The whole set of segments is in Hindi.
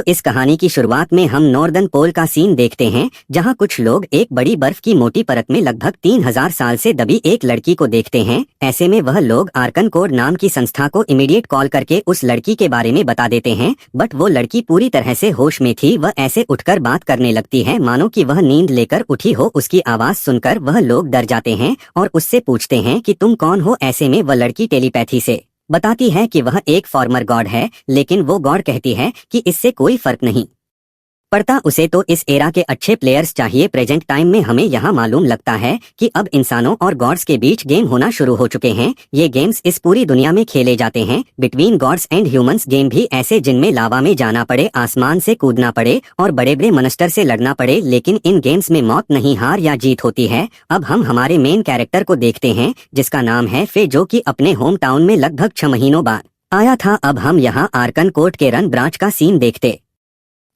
इस कहानी की शुरुआत में हम नॉर्दर्न पोल का सीन देखते हैं, जहां कुछ लोग एक बड़ी बर्फ की मोटी परत में लगभग 3000 साल से दबी एक लड़की को देखते हैं। ऐसे में वह लोग आर्कन कोड नाम की संस्था को इमीडिएट कॉल करके उस लड़की के बारे में बता देते हैं, बट वो लड़की पूरी तरह से होश में थी। वह ऐसे उठकर बात करने लगती है मानो कि वह नींद लेकर उठी हो। उसकी आवाज सुनकर वह लोग डर जाते हैं और उससे पूछते हैं कि तुम कौन हो। ऐसे में वह लड़की टेलीपैथी से बताती है कि वह एक फॉर्मर गॉड है, लेकिन वो गॉड कहती है कि इससे कोई फर्क नहीं पड़ता उसे तो इस एरा के अच्छे प्लेयर्स चाहिए। प्रेजेंट टाइम में हमें यहाँ मालूम लगता है कि अब इंसानों और गॉड्स के बीच गेम होना शुरू हो चुके हैं। ये गेम्स इस पूरी दुनिया में खेले जाते हैं, between gods and humans game भी ऐसे, जिनमें लावा में जाना पड़े, आसमान से कूदना पड़े और बड़े बड़े मॉन्स्टर से लड़ना पड़े, लेकिन इन गेम्स में मौत नहीं, हार या जीत होती है। अब हम हमारे मेन कैरेक्टर को देखते हैं जिसका नाम है फे, जो कि अपने होम टाउन में लगभग 6 महीनों बाद आया था। अब हम यहाँ आर्कन कोर्ट के रन ब्रांच का सीन देखते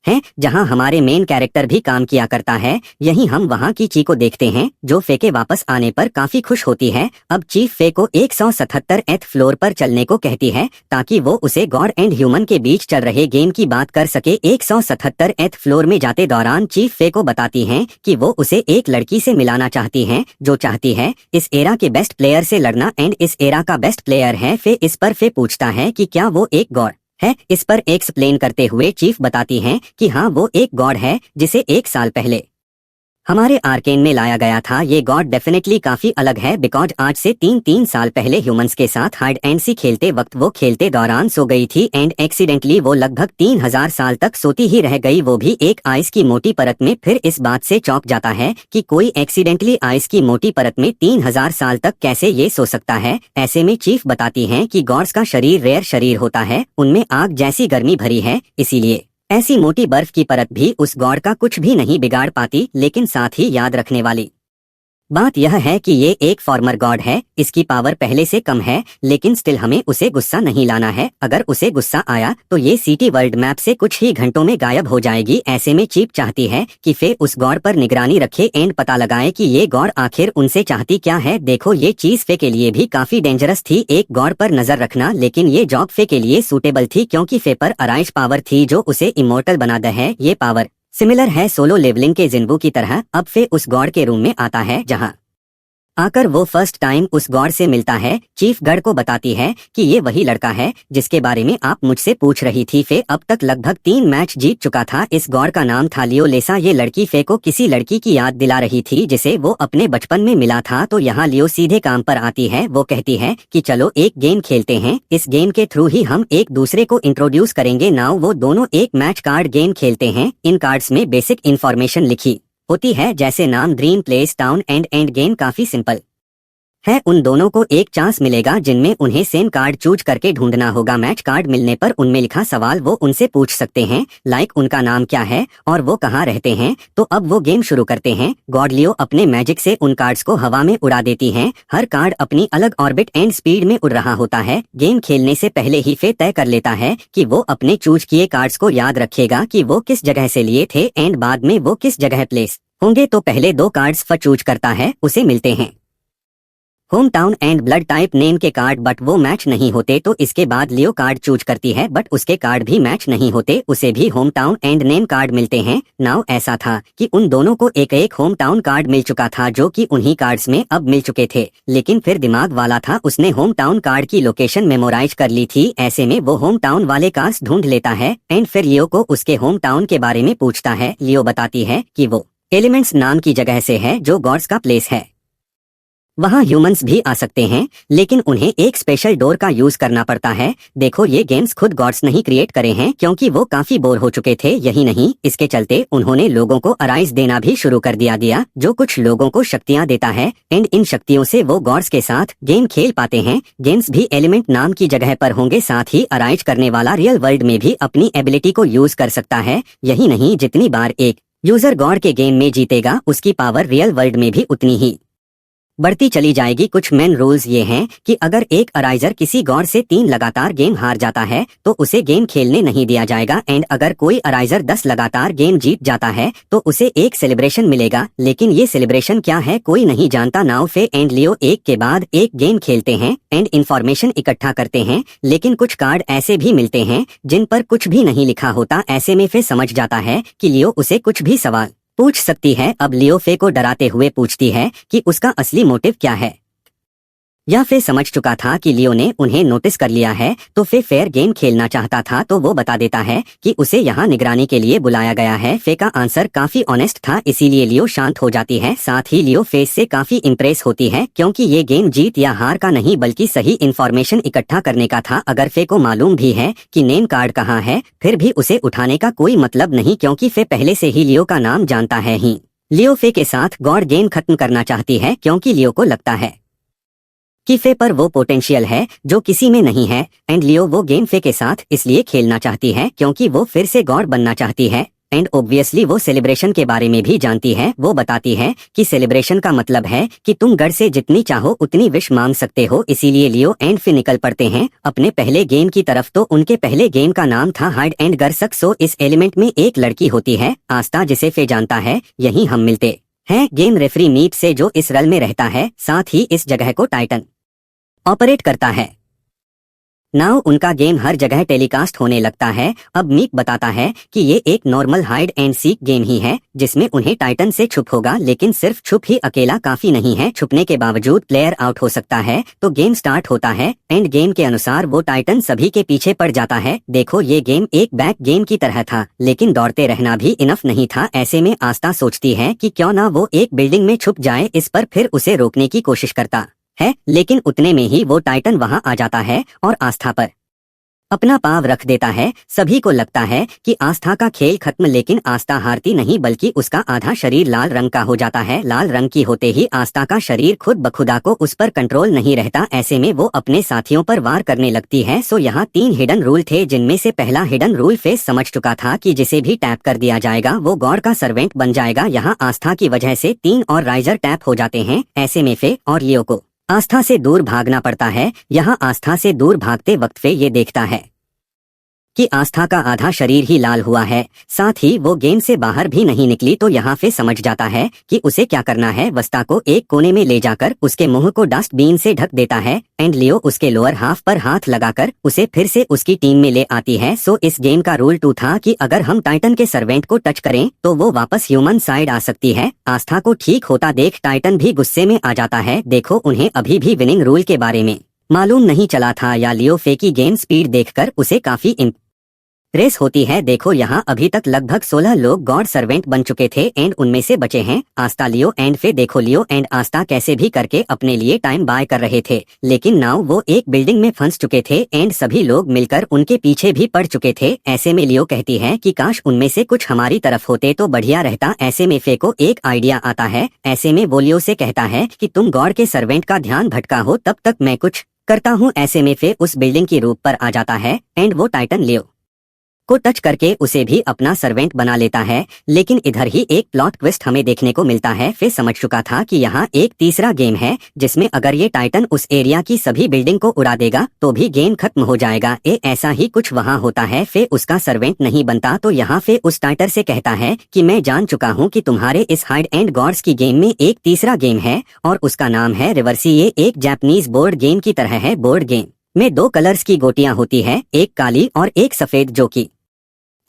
हैं, जहां हमारे मेन कैरेक्टर भी काम किया करता है। यहीं हम वहां की ची को देखते हैं, जो फे के वापस आने पर काफी खुश होती है। अब चीफ फे को 177th फ्लोर पर चलने को कहती है, ताकि वो उसे गॉड एंड ह्यूमन के बीच चल रहे गेम की बात कर सके। 177th फ्लोर में जाते दौरान चीफ फे को बताती हैं कि वो उसे एक लड़की से मिलाना चाहती हैं, जो चाहती है इस एरा के बेस्ट प्लेयर से लड़ना, एंड इस एरा का बेस्ट प्लेयर है फे। इस पर फे पूछता है कि क्या वो एक गॉड है। इस पर एक्सप्लेन करते हुए चीफ बताती हैं कि हाँ, वो एक गॉड है जिसे 1 साल पहले हमारे आर्केन में लाया गया था। ये गॉड डेफिनेटली काफी अलग है, बिकॉज आज से 3 साल पहले ह्यूमंस के साथ हाइड एंड सी खेलते वक्त वो खेलते दौरान सो गई थी, एंड एक्सीडेंटली वो लगभग 3000 साल तक सोती ही रह गई, वो भी एक आइस की मोटी परत में। फिर इस बात से चौंक जाता है कि कोई एक्सीडेंटली आइस की मोटी परत में 3000 साल तक कैसे ये सो सकता है। ऐसे में चीफ बताती हैं कि गॉड्स का शरीर रेयर शरीर होता है, उनमें आग जैसी गर्मी भरी है, इसीलिए ऐसी मोटी बर्फ की परत भी उस गॉड का कुछ भी नहीं बिगाड़ पाती। लेकिन साथ ही याद रखने वाली बात यह है कि ये एक फॉर्मर गॉड है, इसकी पावर पहले से कम है, लेकिन स्टिल हमें उसे गुस्सा नहीं लाना है। अगर उसे गुस्सा आया तो ये सिटी वर्ल्ड मैप से कुछ ही घंटों में गायब हो जाएगी। ऐसे में चीफ चाहती है कि फे उस गॉड पर निगरानी रखे एंड पता लगाए कि ये गॉड आखिर उनसे चाहती क्या है। देखो, ये चीज फे के लिए भी काफी डेंजरस थी, एक गॉड पर नजर रखना, लेकिन ये जॉब फे के लिए सूटेबल थी, क्योंकि फे पर अराइज पावर थी जो उसे इमोर्टल बना दे है। ये पावर सिमिलर है सोलो लेवलिंग के जिन्वू की तरह। अब फे उस गॉड के रूम में आता है, जहां आकर वो फर्स्ट टाइम उस गॉड से मिलता है। चीफ गढ़ को बताती है कि ये वही लड़का है जिसके बारे में आप मुझसे पूछ रही थी। फे अब तक लगभग 3 मैच जीत चुका था। इस गॉड का नाम था लियो लेसा। ये लड़की फे को किसी लड़की की याद दिला रही थी जिसे वो अपने बचपन में मिला था। तो यहाँ लियो सीधे काम पर आती है। वो कहती है कि चलो एक गेम खेलते हैं, इस गेम के थ्रू ही हम एक दूसरे को इंट्रोड्यूस करेंगे। नाउ वो दोनों एक मैच कार्ड गेम खेलते हैं। इन कार्ड्स में बेसिक इन्फॉर्मेशन लिखी होती है, जैसे नाम, dream place, town and end game काफी सिंपल है। उन दोनों को एक चांस मिलेगा जिनमें उन्हें सेम कार्ड चूज करके ढूंढना होगा। मैच कार्ड मिलने पर उनमें लिखा सवाल वो उनसे पूछ सकते हैं, लाइक उनका नाम क्या है और वो कहाँ रहते हैं। तो अब वो गेम शुरू करते हैं। गॉड लियो अपने मैजिक से उन कार्ड्स को हवा में उड़ा देती हैं। हर कार्ड अपनी अलग ऑर्बिट एंड स्पीड में उड़ रहा होता है। गेम खेलने से पहले ही फे तय कर लेता है कि वो अपने चूज किए कार्ड्स को याद रखेगा कि वो किस जगह से लिए थे एंड बाद में वो किस जगह प्लेस होंगे। तो पहले 2 कार्ड्स फ चूज करता है, उसे मिलते हैं home town and blood type name के कार्ड, बट वो मैच नहीं होते। तो इसके बाद लियो कार्ड चूज करती है, बट उसके कार्ड भी मैच नहीं होते, उसे भी home town and name card मिलते हैं। नाउ ऐसा था कि उन दोनों को एक एक होम टाउन कार्ड मिल चुका था, जो कि उन्हीं कार्ड्स में अब मिल चुके थे। लेकिन फिर दिमाग वाला था, उसने होम टाउन कार्ड की लोकेशन मेमोराइज कर ली थी। ऐसे में वो होम टाउन वाले कार्ड्स ढूंढ लेता है एंड फिर लियो को उसके होम टाउन के बारे में पूछता है। लियो बताती है कि वो एलिमेंट्स नाम की जगह से है, जो गॉड्स का प्लेस है। वहाँ ह्यूमंस भी आ सकते हैं, लेकिन उन्हें एक स्पेशल डोर का यूज करना पड़ता है। देखो, ये गेम्स खुद गॉड्स नहीं क्रिएट करे हैं, क्योंकि वो काफी बोर हो चुके थे। यही नहीं, इसके चलते उन्होंने लोगों को अराइज देना भी शुरू कर दिया, जो कुछ लोगों को शक्तियाँ देता है एंड इन शक्तियों से वो गॉड्स के साथ गेम खेल पाते हैं। गेम्स भी एलिमेंट नाम की जगह पर होंगे, साथ ही अराइज करने वाला रियल वर्ल्ड में भी अपनी एबिलिटी को यूज कर सकता है। यही नहीं, जितनी बार एक यूजर गॉड के गेम में जीतेगा, उसकी पावर रियल वर्ल्ड में भी उतनी ही बढ़ती चली जाएगी। कुछ मेन रूल्स ये हैं कि अगर एक अराइजर किसी गॉड से 3 लगातार गेम हार जाता है तो उसे गेम खेलने नहीं दिया जाएगा, एंड अगर कोई अराइजर 10 लगातार गेम जीत जाता है तो उसे एक सेलिब्रेशन मिलेगा। लेकिन ये सेलिब्रेशन क्या है कोई नहीं जानता। नाउ फे एंड लियो एक के बाद एक गेम खेलते हैं एंड इंफॉर्मेशन इकट्ठा करते हैं, लेकिन कुछ कार्ड ऐसे भी मिलते हैं जिन पर कुछ भी नहीं लिखा होता। ऐसे में फे समझ जाता है कि लियो उसे कुछ भी सवाल पूछ सकती है। अब लियो फे को डराते हुए पूछती है कि उसका असली मोटिव क्या है। यह फे समझ चुका था कि लियो ने उन्हें नोटिस कर लिया है, तो फे फेयर गेम खेलना चाहता था, तो वो बता देता है कि उसे यहाँ निगरानी के लिए बुलाया गया है। फे का आंसर काफी ऑनेस्ट था, इसीलिए लियो शांत हो जाती है। साथ ही लियो फे से काफी इम्प्रेस होती है, क्योंकि ये गेम जीत या हार का नहीं बल्कि सही इन्फॉर्मेशन इकट्ठा करने का था। अगर फे को मालूम भी है कि नेम कार्ड कहाँ है, फिर भी उसे उठाने का कोई मतलब नहीं, क्योंकि फे पहले से ही लियो का नाम जानता है ही। लियो फे के साथ गॉड गेम खत्म करना चाहती है, क्योंकि लियो को लगता है कि फे पर वो पोटेंशियल है जो किसी में नहीं है, एंड लियो वो गेम फे के साथ इसलिए खेलना चाहती है क्योंकि वो फिर से गॉड बनना चाहती है। एंड ऑब्वियसली वो सेलिब्रेशन के बारे में भी जानती है। वो बताती है कि सेलिब्रेशन का मतलब है कि तुम गढ़ से जितनी चाहो उतनी विश मांग सकते हो। इसीलिए लियो एंड फे निकल पड़ते हैं अपने पहले गेम की तरफ। तो उनके पहले गेम का नाम था हाइड एंड गरसक। सो इस एलिमेंट में एक लड़की होती है आस्था, जिसे फे जानता है। यही हम मिलते हैं गेम रेफरी मीट से, जो इस रल में रहता है। साथ ही इस जगह को टाइटन ऑपरेट करता है। नाउ उनका गेम हर जगह टेलीकास्ट होने लगता है। अब मीक बताता है कि ये एक normal hide and seek game ही है, जिसमें उन्हें टाइटन से छुप होगा, लेकिन सिर्फ छुप ही अकेला काफी नहीं है। छुपने के बावजूद प्लेयर आउट हो सकता है। तो गेम स्टार्ट होता है। एंड गेम के अनुसार वो टाइटन सभी के पीछे पड़ जाता है। देखो ये गेम एक बैक गेम की तरह था, लेकिन दौड़ते रहना भी इनफ नहीं था। ऐसे में आस्था सोचती है कि क्यों ना वो एक बिल्डिंग में छुप जाए। इस पर फिर उसे रोकने की कोशिश करता है, लेकिन उतने में ही वो टाइटन वहां आ जाता है और आस्था पर अपना पाव रख देता है। सभी को लगता है कि आस्था का खेल खत्म, लेकिन आस्था हारती नहीं, बल्कि उसका आधा शरीर लाल रंग का हो जाता है। लाल रंग की होते ही आस्था का शरीर खुद बखुदा को उस पर कंट्रोल नहीं रहता। ऐसे में वो अपने साथियों पर वार करने लगती है। सो यहाँ 3 हिडन रूल थे, जिनमें से पहला हिडन रूल फेस समझ चुका था कि जिसे भी टैप कर दिया जाएगा वो गॉड का सर्वेंट बन जाएगा। यहाँ आस्था की वजह से 3 और राइजर टैप हो जाते हैं। ऐसे में फे और लियो को आस्था से दूर भागना पड़ता है। यहाँ आस्था से दूर भागते वक्त फे ये देखता है कि आस्था का आधा शरीर ही लाल हुआ है। साथ ही वो गेम से बाहर भी नहीं निकली। तो यहाँ फे समझ जाता है कि उसे क्या करना है। वस्ता को एक कोने में ले जाकर उसके मुंह को डस्टबिन से ढक देता है, एंड लियो उसके लोअर हाफ पर हाथ लगाकर उसे फिर से उसकी टीम में ले आती है। सो इस गेम का रूल 2 था कि अगर हम टाइटन के सर्वेंट को टच करें तो वो वापस ह्यूमन साइड आ सकती है। आस्था को ठीक होता देख टाइटन भी गुस्से में आ जाता है। देखो उन्हें अभी भी विनिंग रूल के बारे में मालूम नहीं चला था, या लियो फे की गेम स्पीड देखकर उसे काफी रेस होती है। देखो यहाँ अभी तक लगभग 16 लोग गॉड सर्वेंट बन चुके थे, एंड उनमें से बचे हैं आस्था, लियो एंड फे। देखो लियो एंड आस्था कैसे भी करके अपने लिए टाइम बाय कर रहे थे, लेकिन नाउ वो एक बिल्डिंग में फंस चुके थे, एंड सभी लोग मिलकर उनके पीछे भी पड़ चुके थे। ऐसे में लियो कहती है कि काश उनमें से कुछ हमारी तरफ होते तो बढ़िया रहता। ऐसे में फे को एक आइडिया आता है। ऐसे में वो लियो से कहता है कि तुम गॉड के सर्वेंट का ध्यान भटका हो, तब तक मैं कुछ करता हूँ। ऐसे में फे उस बिल्डिंग की रूफ पर आ जाता है, एंड वो टाइटन लियो को टच करके उसे भी अपना सर्वेंट बना लेता है। लेकिन इधर ही एक प्लॉट ट्विस्ट हमें देखने को मिलता है। फे समझ चुका था कि यहाँ एक तीसरा गेम है, जिसमें अगर ये टाइटन उस एरिया की सभी बिल्डिंग को उड़ा देगा तो भी गेम खत्म हो जाएगा। ऐसा ही कुछ वहाँ होता है। फे उसका सर्वेंट नहीं बनता। तो यहाँ फे उस टाइटर से कहता है कि मैं जान चुका हूँ कि तुम्हारे इस हाइड एंड गॉड्स की गेम में एक तीसरा गेम है, और उसका नाम है रिवर्सी। ये एक जापानीज बोर्ड गेम की तरह है। बोर्ड गेम में 2 कलर्स की गोटियां होती है, एक काली और एक सफेद, जो कि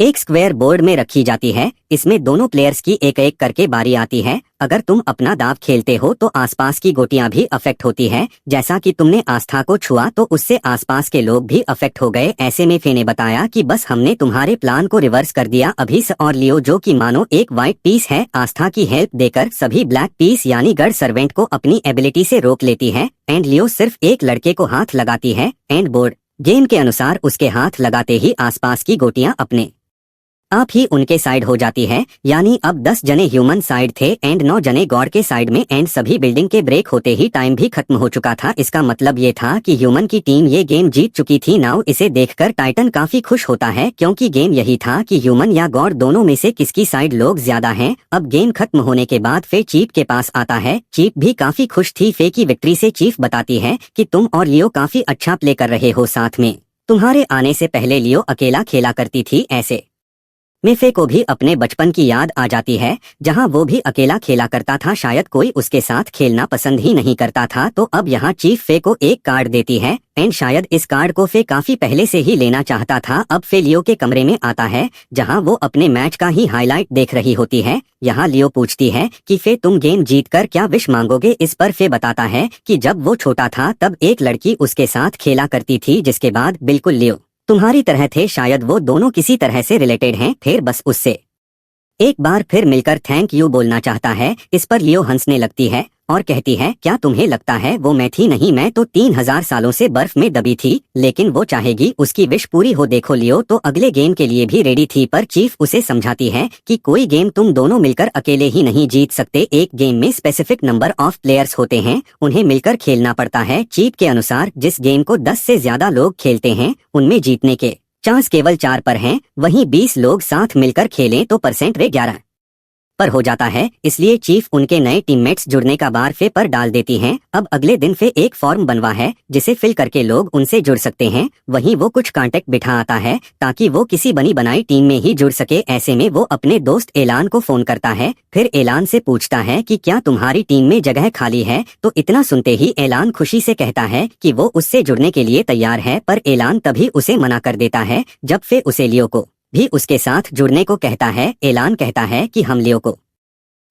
एक स्क्वायर बोर्ड में रखी जाती है। इसमें दोनों प्लेयर्स की एक एक करके बारी आती है। अगर तुम अपना दाव खेलते हो तो आसपास की गोटियां भी अफेक्ट होती है। जैसा कि तुमने आस्था को छुआ तो उससे आसपास के लोग भी अफेक्ट हो गए। ऐसे में फे ने बताया कि बस हमने तुम्हारे प्लान को रिवर्स कर दिया अभी। और लियो, जो कि मानो एक व्हाइट पीस है, आस्था की हेल्प देकर सभी ब्लैक पीस यानी गढ़ सर्वेंट को अपनी एबिलिटी से रोक लेती है। एंड लियो सिर्फ एक लड़के को हाथ लगाती है, एंड बोर्ड गेम के अनुसार उसके हाथ लगाते ही आसपास की गोटियां अपने आप ही उनके साइड हो जाती है। यानी अब 10 जने ह्यूमन साइड थे एंड 9 जने गॉड के साइड में एंड सभी बिल्डिंग के ब्रेक होते ही टाइम भी खत्म हो चुका था। इसका मतलब ये था कि ह्यूमन की टीम ये गेम जीत चुकी थी। नाउ इसे देखकर टाइटन काफी खुश होता है क्योंकि गेम यही था कि ह्यूमन या गॉड दोनों में से किसकी साइड लोग ज्यादा हैं। अब गेम खत्म होने के बाद फे चीफ के पास आता है। चीफ भी काफी खुश थी फे की विक्ट्री से। चीफ बताती है कि तुम और लियो काफी अच्छा प्ले कर रहे हो साथ में। तुम्हारे आने से पहले लियो अकेला खेला करती थी। ऐसे में फे को भी अपने बचपन की याद आ जाती है जहां वो भी अकेला खेला करता था। शायद कोई उसके साथ खेलना पसंद ही नहीं करता था। तो अब यहाँ चीफ फे को एक कार्ड देती है एंड शायद इस कार्ड को फे काफी पहले से ही लेना चाहता था। अब फे लियो के कमरे में आता है जहां वो अपने मैच का ही हाईलाइट देख रही होती है। यहाँ लियो पूछती है कि फे तुम गेम जीतकर क्या विश मांगोगे। इस पर फे बताता है कि जब वो छोटा था तब एक लड़की उसके साथ खेला करती थी जिसके बाद बिल्कुल लियो तुम्हारी तरह थे। शायद वो दोनों किसी तरह से रिलेटेड हैं। फिर बस उससे एक बार फिर मिलकर थैंक यू बोलना चाहता है। इस पर लियो हंसने लगती है और कहती है क्या तुम्हें लगता है वो मैं थी? नहीं, मैं तो 3000 सालों से बर्फ में दबी थी। लेकिन वो चाहेगी उसकी विश पूरी हो। देखो लियो तो अगले गेम के लिए भी रेडी थी पर चीफ उसे समझाती है कि कोई गेम तुम दोनों मिलकर अकेले ही नहीं जीत सकते। एक गेम में स्पेसिफिक नंबर ऑफ प्लेयर्स होते हैं, उन्हें मिलकर खेलना पड़ता है। चीफ के अनुसार जिस गेम को 10 से ज्यादा लोग खेलते हैं उनमें जीतने के चांस केवल 4 पर हैं। वहीं 20 लोग साथ मिलकर खेलें तो परसेंट वे 11 पर हो जाता है। इसलिए चीफ उनके नए टीममेट्स जुड़ने का बार फे पर डाल देती हैं। अब अगले दिन फे एक फॉर्म बनवा है जिसे फिल करके लोग उनसे जुड़ सकते हैं। वहीं वो कुछ कांटेक्ट बिठा आता है ताकि वो किसी बनी बनाई टीम में ही जुड़ सके। ऐसे में वो अपने दोस्त एलान को फोन करता है। फिर एलान से पूछता है कि क्या तुम्हारी टीम में जगह खाली है। तो इतना सुनते ही एलान खुशी से कहता है कि वो उससे जुड़ने के लिए तैयार है। पर एलान तभी उसे मना कर देता है जब फे उसे लियो को भी उसके साथ जुड़ने को कहता है। एलान कहता है कि हम लियो को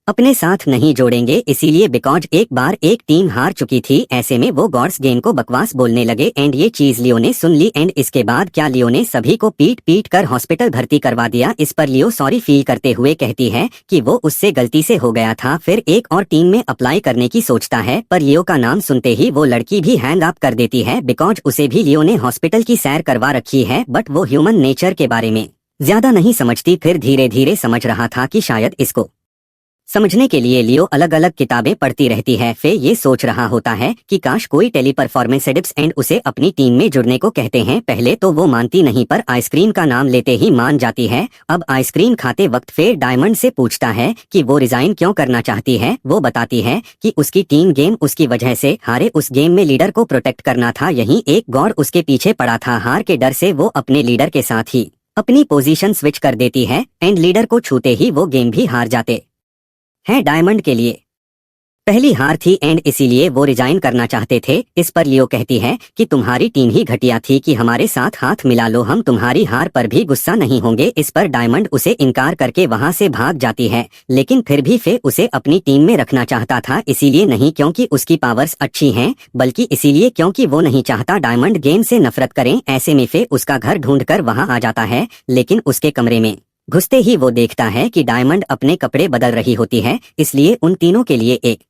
अपने साथ नहीं जोड़ेंगे इसीलिए बिकॉज एक बार एक टीम हार चुकी थी। ऐसे में वो गॉड्स गेम को बकवास बोलने लगे एंड ये चीज लियो ने सुन ली एंड इसके बाद क्या लियो ने सभी को पीट पीट कर हॉस्पिटल भर्ती करवा दिया। इस पर लियो सॉरी फील करते हुए कहती है कि वो उससे गलती से हो गया था। फिर एक और टीम में अप्लाई करने की सोचता है पर लियो का नाम सुनते ही वो लड़की भी हैंग अप कर देती है बिकॉज उसे भी लियो ने हॉस्पिटल की सैर करवा रखी है। बट वो ह्यूमन नेचर के बारे में ज्यादा नहीं समझती। फिर धीरे धीरे समझ रहा था कि शायद इसको समझने के लिए लियो अलग अलग किताबें पढ़ती रहती है। फे ये सोच रहा होता है कि काश कोई टेली परफॉर्मेंस एडिप्स एंड उसे अपनी टीम में जुड़ने को कहते हैं। पहले तो वो मानती नहीं पर आइसक्रीम का नाम लेते ही मान जाती है। अब आइसक्रीम खाते वक्त फे डायमंड से पूछता है कि वो रिजाइन क्यों करना चाहती है। वो बताती है कि उसकी टीम गेम उसकी वजह से हारे। उस गेम में लीडर को प्रोटेक्ट करना था। यहीं एक गॉड उसके पीछे पड़ा था। हार के डर से वो अपने लीडर के साथ ही अपनी पोजीशन स्विच कर देती है एंड लीडर को छूते ही वो गेम भी हार जाते है। डायमंड के लिए पहली हार थी एंड इसीलिए वो रिजाइन करना चाहते थे। इस पर लियो कहती है कि तुम्हारी टीम ही घटिया थी कि हमारे साथ हाथ मिला लो, हम तुम्हारी हार पर भी गुस्सा नहीं होंगे। इस पर डायमंड उसे इनकार करके वहां से भाग जाती है। लेकिन फिर भी फे उसे अपनी टीम में रखना चाहता था। इसीलिए नहीं क्योंकि उसकी पावर्स अच्छी हैं बल्कि इसीलिए क्योंकि वो नहीं चाहता डायमंड गेम से नफरत करें। ऐसे में फे उसका घर ढूंढकर वहां आ जाता है लेकिन उसके कमरे में घुसते ही वो देखता है कि डायमंड अपने कपड़े बदल रही होती है। इसलिए उन तीनों के लिए एक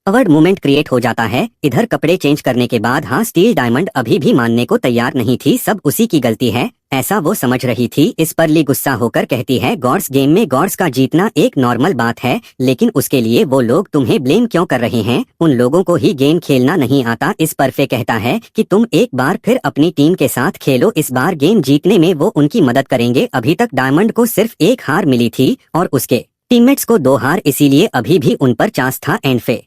अवर्ड मोमेंट क्रिएट हो जाता है। इधर कपड़े चेंज करने के बाद हाँ स्टील डायमंड अभी भी मानने को तैयार नहीं थी। सब उसी की गलती है ऐसा वो समझ रही थी। इस पर ली गुस्सा होकर कहती है गॉड्स गेम में गॉड्स का जीतना एक नॉर्मल बात है लेकिन उसके लिए वो लोग तुम्हें ब्लेम क्यों कर रहे हैं? उन लोगों को ही गेम खेलना नहीं आता। इस पर फे कहता है कि तुम एक बार फिर अपनी टीम के साथ खेलो, इस बार गेम जीतने में वो उनकी मदद करेंगे। अभी तक डायमंड को सिर्फ एक हार मिली थी और उसके टीममेट्स को 2 हार, इसीलिए अभी भी उन पर चांस था एंड फे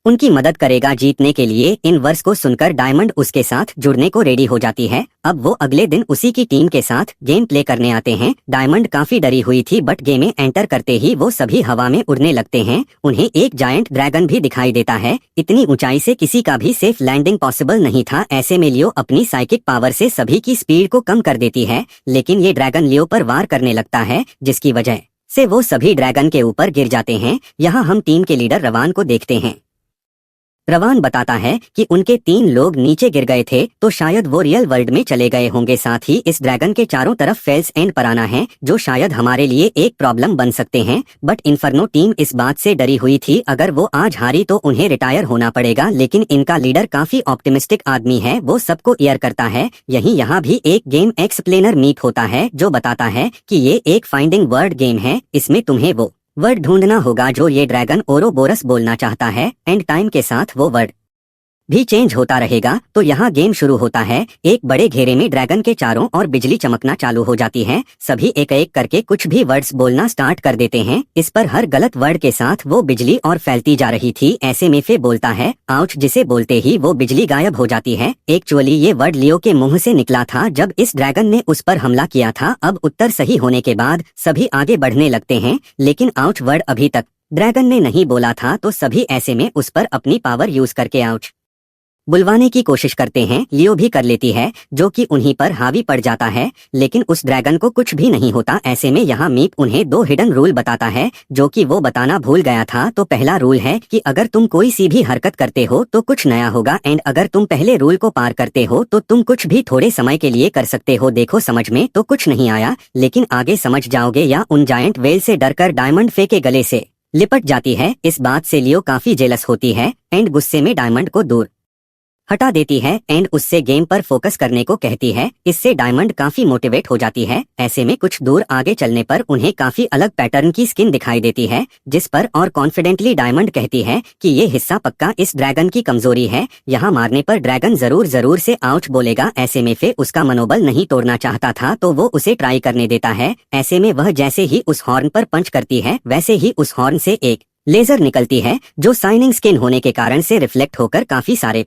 उनकी मदद करेगा जीतने के लिए। इन वर्ड्स को सुनकर डायमंड उसके साथ जुड़ने को रेडी हो जाती है। अब वो अगले दिन उसी की टीम के साथ गेम प्ले करने आते हैं। डायमंड काफी डरी हुई थी बट गेम में एंटर करते ही वो सभी हवा में उड़ने लगते हैं। उन्हें एक जायंट ड्रैगन भी दिखाई देता है। इतनी ऊंचाई से किसी का भी सेफ लैंडिंग पॉसिबल नहीं था। ऐसे में लियो अपनी साइकिक पावर से सभी की स्पीड को कम कर देती है लेकिन ये ड्रैगन लियो पर वार करने लगता है जिसकी वजह से वो सभी ड्रैगन के ऊपर गिर जाते हैं। यहाँ हम टीम के लीडर रवान को देखते हैं। रवान बताता है कि उनके 3 लोग नीचे गिर गए थे तो शायद वो रियल वर्ल्ड में चले गए होंगे। साथ ही इस ड्रैगन के चारों तरफ फेल्स एंड पराना है जो शायद हमारे लिए एक प्रॉब्लम बन सकते हैं। बट इन्फर्नो टीम इस बात से डरी हुई थी अगर वो आज हारी तो उन्हें रिटायर होना पड़ेगा, लेकिन इनका लीडर काफी ऑप्टिमिस्टिक आदमी है, वो सबको ईयर करता है। यही यहाँ भी एक गेम एक्सप्लेनर मीट होता है जो बताता है कि ये एक फाइंडिंग वर्ड गेम है, इसमें तुम्हें वो वर्ड ढूंढना होगा जो ये ड्रैगन ओरोबोरस बोलना चाहता है एंड टाइम के साथ वो वर्ड भी चेंज होता रहेगा। तो यहाँ गेम शुरू होता है। एक बड़े घेरे में ड्रैगन के चारों ओर बिजली चमकना चालू हो जाती है। सभी एक एक करके कुछ भी वर्ड्स बोलना स्टार्ट कर देते हैं। इस पर हर गलत वर्ड के साथ वो बिजली और फैलती जा रही थी। ऐसे में फे बोलता है आउच, जिसे बोलते ही वो बिजली गायब हो जाती है। एक्चुअली ये वर्ड लियो के मुंह से निकला था जब इस ड्रैगन ने उस पर हमला किया था। अब उत्तर सही होने के बाद सभी आगे बढ़ने लगते हैं, लेकिन आउच वर्ड अभी तक ड्रैगन ने नहीं बोला था तो सभी ऐसे में उस पर अपनी पावर यूज करके आउच बुलवाने की कोशिश करते हैं। लियो भी कर लेती है जो कि उन्हीं पर हावी पड़ जाता है, लेकिन उस ड्रैगन को कुछ भी नहीं होता। ऐसे में यहाँ मीप उन्हें 2 हिडन रूल बताता है जो कि वो बताना भूल गया था। तो पहला रूल है कि अगर तुम कोई सी भी हरकत करते हो तो कुछ नया होगा, एंड अगर तुम पहले रूल को पार करते हो तो तुम कुछ भी थोड़े समय के लिए कर सकते हो। देखो समझ में तो कुछ नहीं आया, लेकिन आगे समझ जाओगे। या उन जायंट वेल से डरकर डायमंड फे के गले से लिपट जाती है। इस बात से लियो काफी जेलस होती है एंड गुस्से में डायमंड को दूर हटा देती है एंड उससे गेम पर फोकस करने को कहती है। इससे डायमंड काफी मोटिवेट हो जाती है। ऐसे में कुछ दूर आगे चलने पर उन्हें काफी अलग पैटर्न की स्किन दिखाई देती है, जिस पर और कॉन्फिडेंटली डायमंड कहती है कि ये हिस्सा पक्का इस ड्रैगन की कमजोरी है। यहाँ मारने पर ड्रैगन जरूर से आउच बोलेगा। ऐसे में फे उसका मनोबल नहीं तोड़ना चाहता था तो वो उसे ट्राई करने देता है। ऐसे में वह जैसे ही उस हॉर्न पर पंच करती है वैसे ही उस हॉर्न से एक लेजर निकलती है जो शाइनिंग स्किन होने के कारण से रिफ्लेक्ट होकर काफी सारे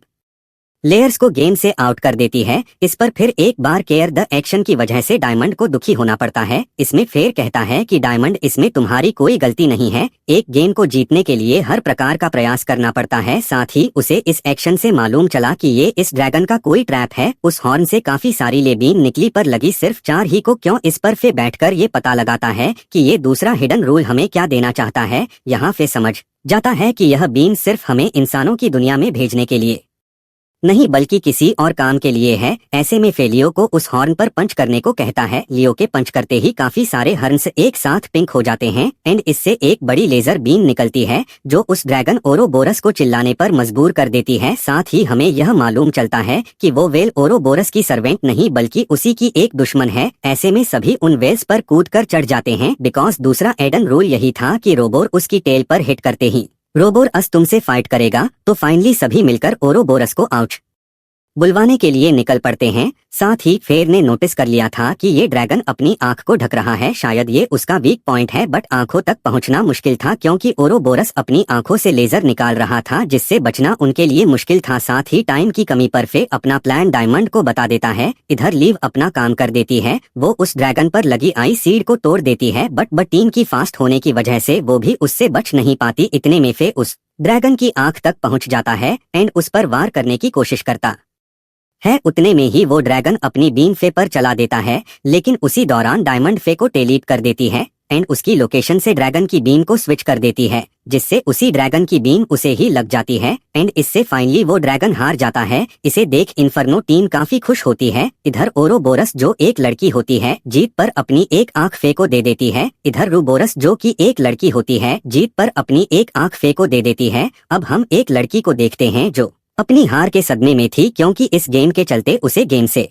लेयर्स को गेम से आउट कर देती है। इस पर फिर एक बार केयर द एक्शन की वजह से डायमंड को दुखी होना पड़ता है। इसमें फेर कहता है कि डायमंड, इसमें तुम्हारी कोई गलती नहीं है। एक गेम को जीतने के लिए हर प्रकार का प्रयास करना पड़ता है। साथ ही उसे इस एक्शन से मालूम चला कि ये इस ड्रैगन का कोई ट्रैप है। उस हॉर्न से काफी सारी लेबीन निकली पर लगी सिर्फ 4 ही को क्यों। इस पर फे बैठकर ये पता लगाता है कि ये दूसरा हिडन रूल हमें क्या देना चाहता है। यहाँ फे समझ जाता है कि यह बीन सिर्फ हमें इंसानों की दुनिया में भेजने के लिए नहीं बल्कि किसी और काम के लिए है। ऐसे में फे लियो को उस हॉर्न पर पंच करने को कहता है। लियो के पंच करते ही काफी सारे हर्न्स एक साथ पिंक हो जाते हैं एंड इससे एक बड़ी लेजर बीम निकलती है जो उस ड्रैगन ओरोबोरस को चिल्लाने पर मजबूर कर देती है। साथ ही हमें यह मालूम चलता है कि वो वेल ओरोबोरस की सर्वेंट नहीं बल्कि उसी की एक दुश्मन है। ऐसे में सभी उन वेल्स पर कूद कर चढ़ जाते हैं बिकॉज दूसरा एडन रूल यही था कि रोबोर उसकी टेल पर हिट करते ही रोबोरस तुमसे फाइट करेगा। तो फाइनली सभी मिलकर ओरोबोरस को आउच बुलवाने के लिए निकल पड़ते हैं। साथ ही फेर ने नोटिस कर लिया था कि ये ड्रैगन अपनी आंख को ढक रहा है। शायद ये उसका वीक पॉइंट है, बट आंखों तक पहुंचना मुश्किल था क्योंकि ओरोबोरस अपनी आंखों से लेजर निकाल रहा था जिससे बचना उनके लिए मुश्किल था। साथ ही टाइम की कमी पर फे अपना प्लान डायमंड को बता देता है। इधर लीव अपना काम कर देती है। वो उस ड्रैगन पर लगी आई सीड को तोड़ देती है, बट टीम की फास्ट होने की वजह से वो भी उससे बच नहीं पाती। इतने में फे उस ड्रैगन की आंख तक पहुंच जाता है एंड उस पर वार करने की कोशिश करता है। उतने में ही वो ड्रैगन अपनी बीम फे पर चला देता है, लेकिन उसी दौरान डायमंड फे को टेलीट कर देती है एंड उसकी लोकेशन से ड्रैगन की बीम को स्विच कर देती है, जिससे उसी ड्रैगन की बीम उसे ही लग जाती है एंड इससे फाइनली वो ड्रैगन हार जाता है। इसे देख इन्फर्नो टीम काफी खुश होती है। इधर ओरोबोरस जो एक लड़की होती है जीत पर अपनी एक आंख फे को दे देती है। इधर रूबोरस जो कि एक लड़की होती है जीत पर अपनी एक आंख फे को दे देती है। अब हम एक लड़की को देखते हैं जो अपनी हार के सदमे में थी क्योंकि इस गेम के चलते उसे गेम से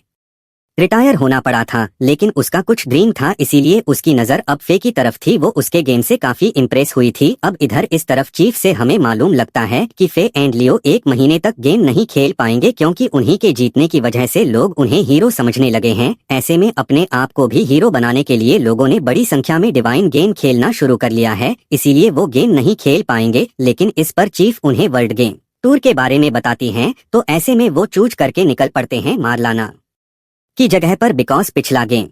रिटायर होना पड़ा था, लेकिन उसका कुछ ड्रीम था इसीलिए उसकी नजर अब फे की तरफ थी। वो उसके गेम से काफी इम्प्रेस हुई थी। अब इधर इस तरफ चीफ से हमें मालूम लगता है कि फे एंड लियो 1 महीने तक गेम नहीं खेल पाएंगे क्योंकि उन्हीं के जीतने की वजह से लोग उन्हें हीरो समझने लगे हैं। ऐसे में अपने आप को भी हीरो बनाने के लिए लोगों ने बड़ी संख्या में डिवाइन गेम खेलना शुरू कर लिया है, इसीलिए वो गेम नहीं खेल पाएंगे। लेकिन इस पर चीफ उन्हें वर्ल्ड गेम टूर के बारे में बताती हैं, तो ऐसे में वो चूज करके निकल पड़ते हैं मारलाना की जगह पर बिकॉज पिछला गेम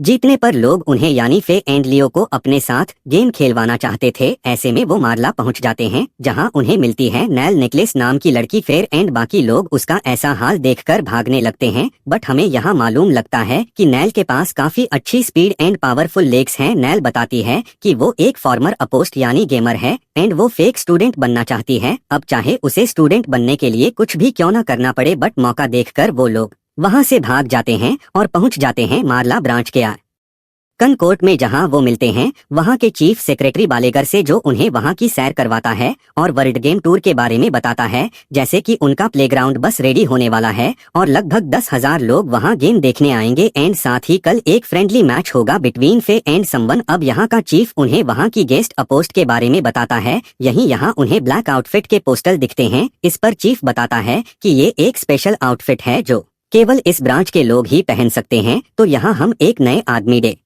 जीतने पर लोग उन्हें यानी फे एंड लियो को अपने साथ गेम खेलवाना चाहते थे। ऐसे में वो मार्ला पहुंच जाते हैं जहां उन्हें मिलती है नेल निकलेस नाम की लड़की फेर एंड बाकी लोग उसका ऐसा हाल देखकर भागने लगते हैं। बट हमें यहाँ मालूम लगता है कि नेल के पास काफी अच्छी स्पीड एंड पावरफुल लेग्स हैं। नेल बताती है कि वो एक फॉर्मर अपोस्ट यानी गेमर है एंड वो फेक स्टूडेंट बनना चाहती है। अब चाहे उसे स्टूडेंट बनने के लिए कुछ भी क्यों न करना पड़े, बट मौका देखकर वो लोग वहां से भाग जाते हैं और पहुंच जाते हैं मार्ला ब्रांच के आर्कन कोर्ट में, जहां वो मिलते हैं वहां के चीफ सेक्रेटरी बालेगर से, जो उन्हें वहां की सैर करवाता है और वर्ल्ड गेम टूर के बारे में बताता है, जैसे कि उनका प्लेग्राउंड बस रेडी होने वाला है और लगभग 10,000 लोग वहां गेम देखने आएंगे एंड साथ ही कल एक फ्रेंडली मैच होगा बिटवीन फे एंड समवन। अब यहाँ का चीफ उन्हें वहां की गेस्ट अपोस्ट के बारे में बताता है। यहाँ उन्हें ब्लैक आउटफिट के पोस्टर दिखते हैं। इस पर चीफ बताता है कि ये एक स्पेशल आउटफिट है जो केवल इस ब्रांच के लोग ही पहन सकते हैं। तो यहाँ हम एक नए आदमी डे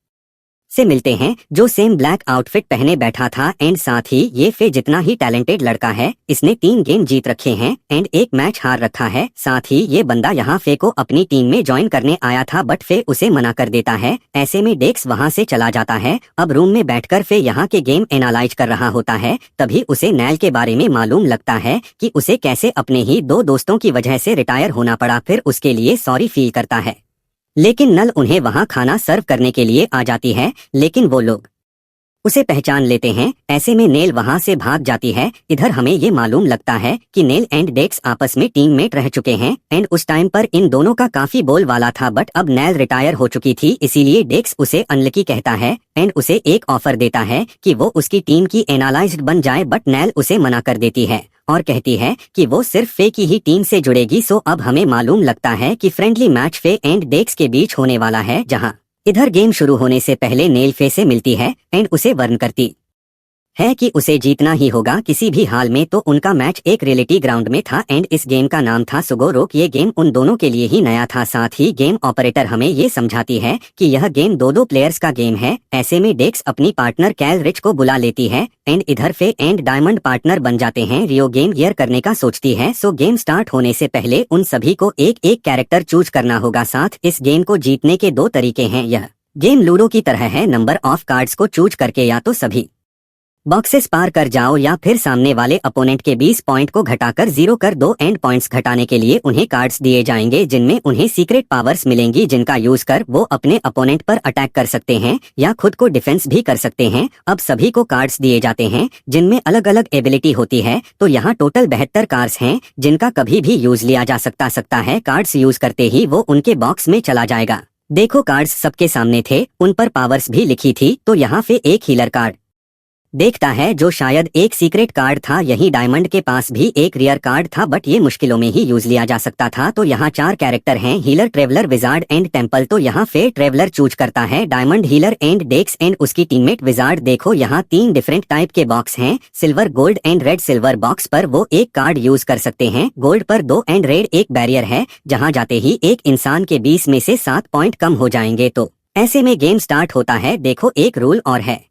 से मिलते हैं जो सेम ब्लैक आउटफिट पहने बैठा था एंड साथ ही ये फे जितना ही टैलेंटेड लड़का है, इसने 3 गेम जीत रखे हैं एंड 1 मैच हार रखा है। साथ ही ये बंदा यहाँ फे को अपनी टीम में ज्वाइन करने आया था, बट फे उसे मना कर देता है। ऐसे में डेक्स वहाँ से चला जाता है। अब रूम में बैठकर फे यहाँ के गेम एनालाइज कर रहा होता है। तभी उसे नैल के बारे में मालूम लगता है कि उसे कैसे अपने ही 2 दोस्तों की वजह से रिटायर होना पड़ा। फिर उसके लिए सॉरी फील करता है, लेकिन नल उन्हें वहां खाना सर्व करने के लिए आ जाती है, लेकिन वो लोग उसे पहचान लेते हैं। ऐसे में नेल वहां से भाग जाती है। इधर हमें ये मालूम लगता है कि नेल एंड डेक्स आपस में टीममेट रह चुके हैं एंड उस टाइम पर इन दोनों का काफी बोल वाला था, बट अब नेल रिटायर हो चुकी थी, इसीलिए डेक्स उसे अनलकी कहता है एंड उसे एक ऑफर देता है कि वो उसकी टीम की एनालाइज्ड बन जाए, बट नेल उसे मना कर देती है और कहती है कि वो सिर्फ फे की ही टीम से जुड़ेगी। सो अब हमें मालूम लगता है कि फ्रेंडली मैच फे एंड डेक्स के बीच होने वाला है। जहां इधर गेम शुरू होने से पहले नेल फे से मिलती है एंड उसे वार्न करती है कि उसे जीतना ही होगा किसी भी हाल में। तो उनका मैच एक रियलिटी ग्राउंड में था एंड इस गेम का नाम था सुगो रोक। ये गेम उन दोनों के लिए ही नया था। साथ ही गेम ऑपरेटर हमें ये समझाती है कि यह गेम 2 प्लेयर्स का गेम है। ऐसे में डेक्स अपनी पार्टनर कैल रिच को बुला लेती है एंड इधर फे एंड डायमंड पार्टनर बन जाते हैं। रियो गेम गियर करने का सोचती है। सो गेम स्टार्ट होने से पहले उन सभी को एक एक कैरेक्टर चूज करना होगा। साथ इस गेम को जीतने के 2 तरीके हैं। यह गेम लूडो की तरह है, नंबर ऑफ कार्ड्स को चूज करके या तो सभी बॉक्सेस पार कर जाओ या फिर सामने वाले अपोनेंट के 20 पॉइंट को घटाकर 0 कर दो। एंड पॉइंट्स घटाने के लिए उन्हें कार्ड्स दिए जाएंगे जिनमें उन्हें सीक्रेट पावर्स मिलेंगी, जिनका यूज कर वो अपने अपोनेंट पर अटैक कर सकते हैं या खुद को डिफेंस भी कर सकते हैं। अब सभी को कार्ड्स दिए जाते हैं जिनमें अलग अलग एबिलिटी होती है। तो यहाँ टोटल 72 कार्ड्स हैं जिनका कभी भी यूज लिया जा सकता है। कार्ड्स यूज करते ही वो उनके बॉक्स में चला जाएगा। देखो कार्ड्स सबके सामने थे, उन पर पावर्स भी लिखी थी। तो यहाँ पे एक हीलर कार्ड देखता है जो शायद एक सीक्रेट कार्ड था। यही डायमंड के पास भी एक रियर कार्ड था, बट ये मुश्किलों में ही यूज लिया जा सकता था। तो यहाँ 4 कैरेक्टर हैं, healer, traveller, wizard and temple. तो यहाँ फे ट्रेवलर चूज करता है, diamond, healer and Dex and उसकी टीममेट विजार्ड। देखो यहाँ 3 डिफरेंट टाइप के बॉक्स हैं, silver, gold and red. Silver box पर वो एक कार्ड यूज कर सकते हैं, गोल्ड पर 2 एंड रेड एक बैरियर है जहाँ जाते ही एक इंसान के 20 में से 7 पॉइंट कम हो जाएंगे। तो ऐसे में गेम स्टार्ट होता है। देखो एक रूल और है,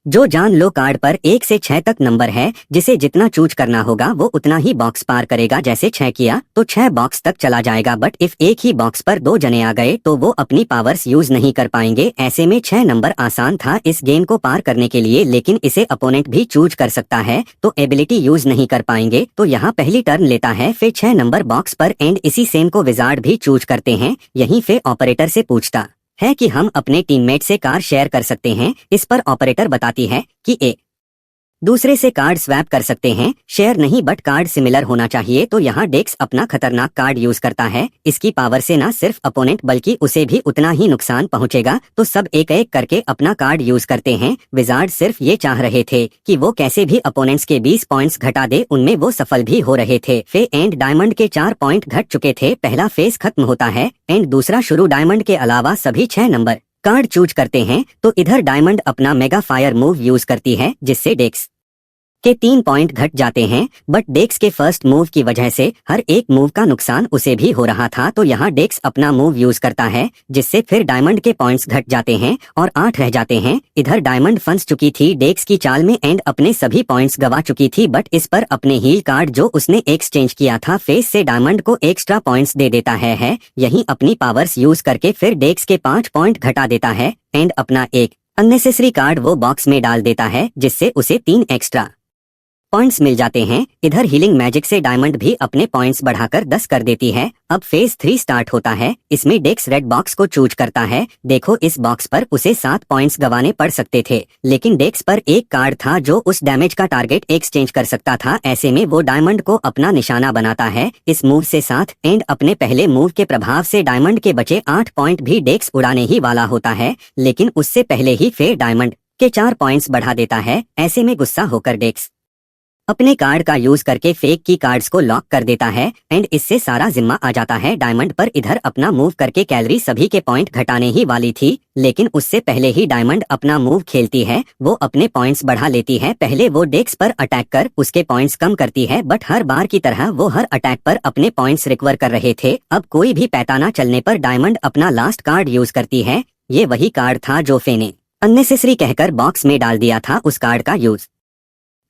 जो जान लो कार्ड पर 1 से 6 तक नंबर है, जिसे जितना चूज करना होगा वो उतना ही बॉक्स पार करेगा। जैसे 6 किया तो 6 बॉक्स तक चला जाएगा, बट इफ एक ही बॉक्स पर 2 जने आ गए तो वो अपनी पावर्स यूज नहीं कर पाएंगे। ऐसे में 6 नंबर आसान था इस गेम को पार करने के लिए, लेकिन इसे अपोनेंट भी चूज कर सकता है तो एबिलिटी यूज नहीं कर पाएंगे। तो यहाँ पहली टर्न लेता है फिर 6 नंबर बॉक्स पर एंड इसी सेम को विजार्ड भी चूज करते हैं। यहीं फिर ऑपरेटर से पूछता है कि हम अपने टीममेट से कार शेयर कर सकते हैं। इस पर ऑपरेटर बताती है कि एक दूसरे से कार्ड स्वैप कर सकते हैं, शेयर नहीं बट कार्ड सिमिलर होना चाहिए। तो यहाँ डेक्स अपना खतरनाक कार्ड यूज करता है। इसकी पावर से ना सिर्फ अपोनेंट बल्कि उसे भी उतना ही नुकसान पहुंचेगा। तो सब एक एक करके अपना कार्ड यूज करते हैं। विजार्ड सिर्फ ये चाह रहे थे कि वो कैसे भी अपोनेंट्स के 20 पॉइंट्स घटा दे, उनमें वो सफल भी हो रहे थे। फे एंड डायमंड के 4 पॉइंट घट चुके थे। पहला फेज खत्म होता है एंड दूसरा शुरू। डायमंड के अलावा सभी 6 नंबर कार्ड चूज करते हैं। तो इधर डायमंड अपना मेगा फायर मूव यूज करती है जिससे डेक्स के 3 पॉइंट घट जाते हैं, बट डेक्स के फर्स्ट मूव की वजह से हर एक मूव का नुकसान उसे भी हो रहा था, तो यहाँ डेक्स अपना मूव यूज करता है, जिससे फिर डायमंड के पॉइंट्स घट जाते हैं और 8 रह जाते हैं। इधर डायमंड फंस चुकी थी डेक्स की चाल में एंड अपने सभी पॉइंट्स गवा चुकी थी, बट इस पर अपने हील कार्ड जो उसने एक्सचेंज किया था फेस से डायमंड को एक्स्ट्रा पॉइंट्स दे देता है। यही अपनी पावर्स यूज करके फिर डेक्स के 5 पॉइंट घटा देता है एंड अपना एक अननेसेसरी कार्ड वो बॉक्स में डाल देता है, जिससे उसे 3 एक्स्ट्रा पॉइंट्स मिल जाते हैं। इधर हीलिंग मैजिक से डायमंड भी अपने पॉइंट्स बढ़ाकर 10 कर देती है। अब फेज 3 स्टार्ट होता है। इसमें डेक्स रेड बॉक्स को चूज करता है। देखो इस बॉक्स पर उसे 7 पॉइंट्स गंवाने पड़ सकते थे, लेकिन डेक्स पर एक कार्ड था जो उस डैमेज का टारगेट एक्सचेंज कर सकता था। ऐसे में वो डायमंड को अपना निशाना बनाता है इस मूव से 7 एंड अपने पहले मूव के प्रभाव से डायमंड के बचे 8 पॉइंट भी डेक्स उड़ाने ही वाला होता है, लेकिन उससे पहले ही फिर डायमंड के 4 पॉइंट्स बढ़ा देता है। ऐसे में गुस्सा होकर डेक्स अपने कार्ड का यूज करके फेक की कार्ड्स को लॉक कर देता है एंड इससे सारा जिम्मा आ जाता है डायमंड पर। इधर अपना मूव करके कैलरी सभी के पॉइंट घटाने ही वाली थी, लेकिन उससे पहले ही डायमंड अपना मूव खेलती है। वो अपने पॉइंट्स बढ़ा लेती है। पहले वो डेक्स पर अटैक कर उसके पॉइंट्स कम करती है, बट हर बार की तरह वो हर अटैक पर अपने पॉइंट्स रिकवर कर रहे थे। अब कोई भी पैताना चलने पर डायमंड अपना लास्ट कार्ड यूज करती है। ये वही कार्ड था जो फे ने अननेसेसरी कहकर बॉक्स में डाल दिया था। उस कार्ड का यूज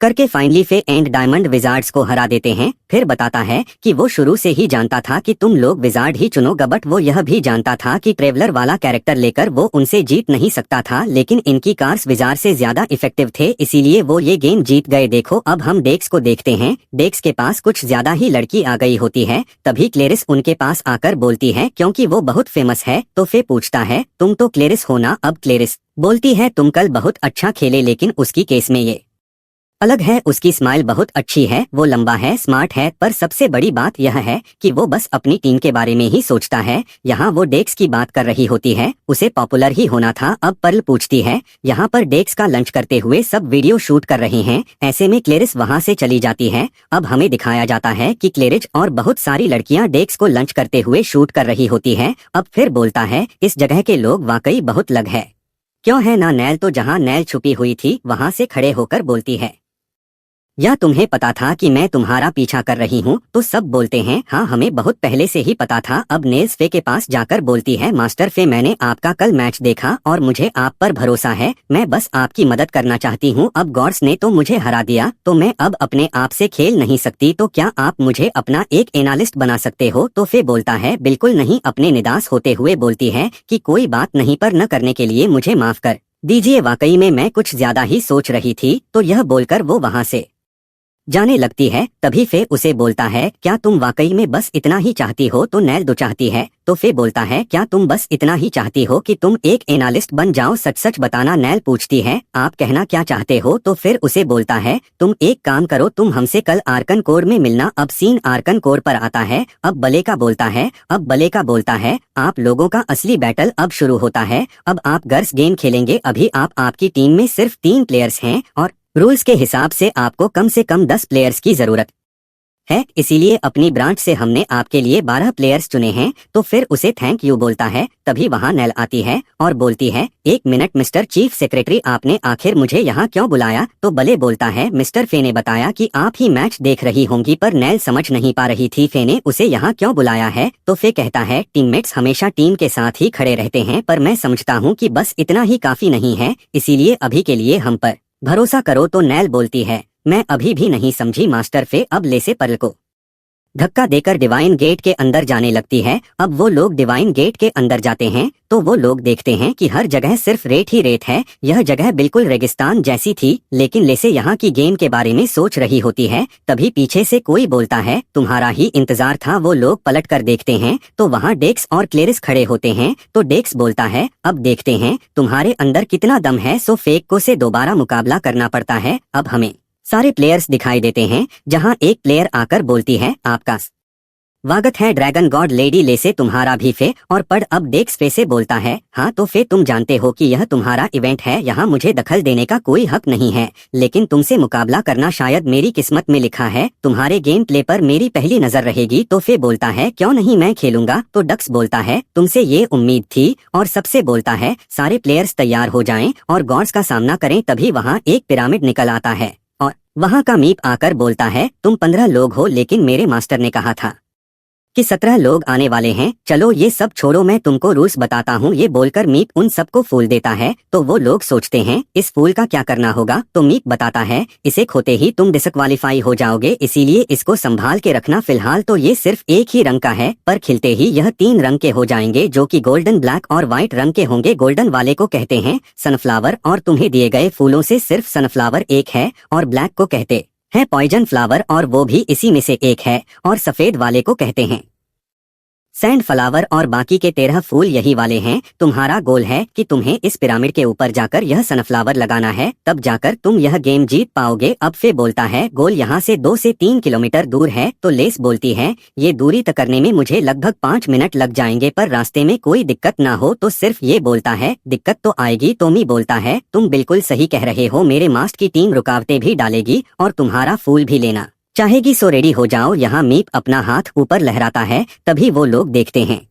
करके फाइनली फे एंड डायमंड विजार्ड्स को हरा देते हैं। फिर बताता है कि वो शुरू से ही जानता था कि तुम लोग विजार्ड ही चुनोगे, बट वो यह भी जानता था कि ट्रेवलर वाला कैरेक्टर लेकर वो उनसे जीत नहीं सकता था, लेकिन इनकी कार्स विजार्ड से ज्यादा इफेक्टिव थे, इसीलिए वो ये गेम जीत गए। देखो अब हम डेक्स को देखते हैं। डेक्स के पास कुछ ज्यादा ही लड़की आ गई होती है, तभी क्लेरिस उनके पास आकर बोलती है क्योंकि वो बहुत फेमस है। तो फे पूछता है तुम तो क्लेरिस हो ना। अब क्लेरिस बोलती है तुम कल बहुत अच्छा खेले, लेकिन उसकी केस में ये अलग है। उसकी स्माइल बहुत अच्छी है, वो लंबा है, स्मार्ट है, पर सबसे बड़ी बात यह है कि वो बस अपनी टीम के बारे में ही सोचता है। यहाँ वो डेक्स की बात कर रही होती है, उसे पॉपुलर ही होना था। अब पर्ल पूछती है यहाँ पर डेक्स का लंच करते हुए सब वीडियो शूट कर रहे हैं। ऐसे में क्लेरिस वहाँ से चली जाती है। अब हमें दिखाया जाता है कि क्लेरिज और बहुत सारी लड़कियाँ डेक्स को लंच करते हुए शूट कर रही होती है। अब फिर बोलता है इस जगह के लोग वाकई बहुत लग है, क्यों है ना नैल। तो जहाँ नैल छुपी हुई थी वहाँ से खड़े होकर बोलती है या तुम्हें पता था कि मैं तुम्हारा पीछा कर रही हूँ। तो सब बोलते हैं हाँ हमें बहुत पहले से ही पता था। अब नेल्स फे के पास जाकर बोलती है मास्टर फे मैंने आपका कल मैच देखा और मुझे आप पर भरोसा है, मैं बस आपकी मदद करना चाहती हूँ। अब गॉड्स ने तो मुझे हरा दिया, तो मैं अब अपने आप से खेल नहीं सकती, तो क्या आप मुझे अपना एक एनालिस्ट बना सकते हो। तो फे बोलता है बिल्कुल नहीं। अपने निदास होते हुए बोलती है कि कोई बात नहीं, पर न करने के लिए मुझे माफ कर दीजिए, वाकई में मैं कुछ ज्यादा ही सोच रही थी। तो यह बोलकर वो वहाँ से जाने लगती है। तभी फे उसे बोलता है क्या तुम वाकई में बस इतना ही चाहती हो। तो नैल दो चाहती है। तो फे बोलता है क्या तुम बस इतना ही चाहती हो कि तुम एक एनालिस्ट बन जाओ, सच सच बताना। नैल पूछती है आप कहना क्या चाहते हो। तो फिर उसे बोलता है तुम एक काम करो, तुम हमसे कल आर्कन कोर में मिलना। अब सीन आर्कन कोर पर आता है। अब बले का बोलता है आप लोगों का असली बैटल अब शुरू होता है। अब आप गर्ल्स गेम खेलेंगे। अभी आपकी टीम में सिर्फ 3 प्लेयर्स हैं और रूल्स के हिसाब से आपको कम से कम 10 प्लेयर्स की जरूरत है, इसीलिए अपनी ब्रांच से हमने आपके लिए 12 प्लेयर्स चुने हैं। तो फिर उसे थैंक यू बोलता है। तभी वहाँ नैल आती है और बोलती है एक मिनट मिस्टर चीफ सेक्रेटरी, आपने आखिर मुझे यहाँ क्यों बुलाया। तो बले बोलता है मिस्टर फे ने बताया कि आप ही मैच देख रही होंगी, पर नैल समझ नहीं पा रही थी फे ने उसे यहाँ क्यों बुलाया है। तो फे कहता है टीममेट्स हमेशा टीम के साथ ही खड़े रहते हैं, पर मैं समझता हूँ कि बस इतना ही काफी नहीं है, इसीलिए अभी के लिए हम पर भरोसा करो। तो नैल बोलती है मैं अभी भी नहीं समझी मास्टर फे। अब ले से पर्ल को धक्का देकर डिवाइन गेट के अंदर जाने लगती है। अब वो लोग डिवाइन गेट के अंदर जाते हैं तो वो लोग देखते हैं कि हर जगह सिर्फ रेत ही रेत है। यह जगह बिल्कुल रेगिस्तान जैसी थी, लेकिन लेसे यहाँ की गेम के बारे में सोच रही होती है। तभी पीछे से कोई बोलता है तुम्हारा ही इंतजार था। वो लोग पलट कर देखते हैं तो वहाँ डेक्स और क्लेरिस खड़े होते हैं। तो डेक्स बोलता है अब देखते हैं तुम्हारे अंदर कितना दम है। सो फेक को से दोबारा मुकाबला करना पड़ता है। अब हमें सारे प्लेयर्स दिखाई देते हैं, जहां एक प्लेयर आकर बोलती है आपका स्वागत है ड्रैगन गॉड लेडी लेसे, तुम्हारा भी फे। और पढ़ अब डेक्स फे से बोलता है हाँ तो फे तुम जानते हो कि यह तुम्हारा इवेंट है, यहाँ मुझे दखल देने का कोई हक नहीं है, लेकिन तुमसे मुकाबला करना शायद मेरी किस्मत में लिखा है। तुम्हारे गेम प्ले पर मेरी पहली नजर रहेगी। तो फे बोलता है क्यों नहीं, मैं खेलूंगा। तो डक्स बोलता है तुमसे ये उम्मीद थी। और सबसे बोलता है सारे प्लेयर्स तैयार हो जाएं और गॉड्स का सामना करें। तभी वहाँ एक पिरामिड निकल आता है और वहां का मीप आकर बोलता है, तुम 15 लोग हो, लेकिन मेरे मास्टर ने कहा था कि 17 लोग आने वाले हैं। चलो ये सब छोड़ो, मैं तुमको रूल्स बताता हूँ। ये बोलकर मीप उन सबको फूल देता है। तो वो लोग सोचते हैं इस फूल का क्या करना होगा। तो मीप बताता है, इसे खोते ही तुम डिसक्वालीफाई हो जाओगे, इसीलिए इसको संभाल के रखना। फिलहाल तो ये सिर्फ एक ही रंग का है, पर खिलते ही यह 3 रंग के हो जाएंगे, जो कि गोल्डन, ब्लैक और व्हाइट रंग के होंगे। गोल्डन वाले को कहते हैं सनफ्लावर, और तुम्हें दिए गए फूलों से सिर्फ सनफ्लावर एक है। और ब्लैक को कहते हैं पॉइजन फ्लावर, और वो भी इसी में से एक है। और सफेद वाले को कहते हैं सैंड फ्लावर, और बाकी के 13 फूल यही वाले हैं। तुम्हारा गोल है कि तुम्हें इस पिरामिड के ऊपर जाकर यह सनफ्लावर लगाना है, तब जाकर तुम यह गेम जीत पाओगे। अब फे बोलता है, गोल यहाँ से 2 से 3 किलोमीटर दूर है। तो लेस बोलती है, ये दूरी तय करने में मुझे लगभग 5 मिनट लग जाएंगे, पर रास्ते में कोई दिक्कत ना हो। तो सिर्फ ये बोलता है, दिक्कत तो आएगी। टॉमी बोलता है, तुम बिल्कुल सही कह रहे हो, मेरे मास्ट की टीम रुकावटें भी डालेगी और तुम्हारा फूल भी लेना चाहेगी, सो रेडी हो जाओ। यहाँ मीप अपना हाथ ऊपर लहराता है। तभी वो लोग देखते हैं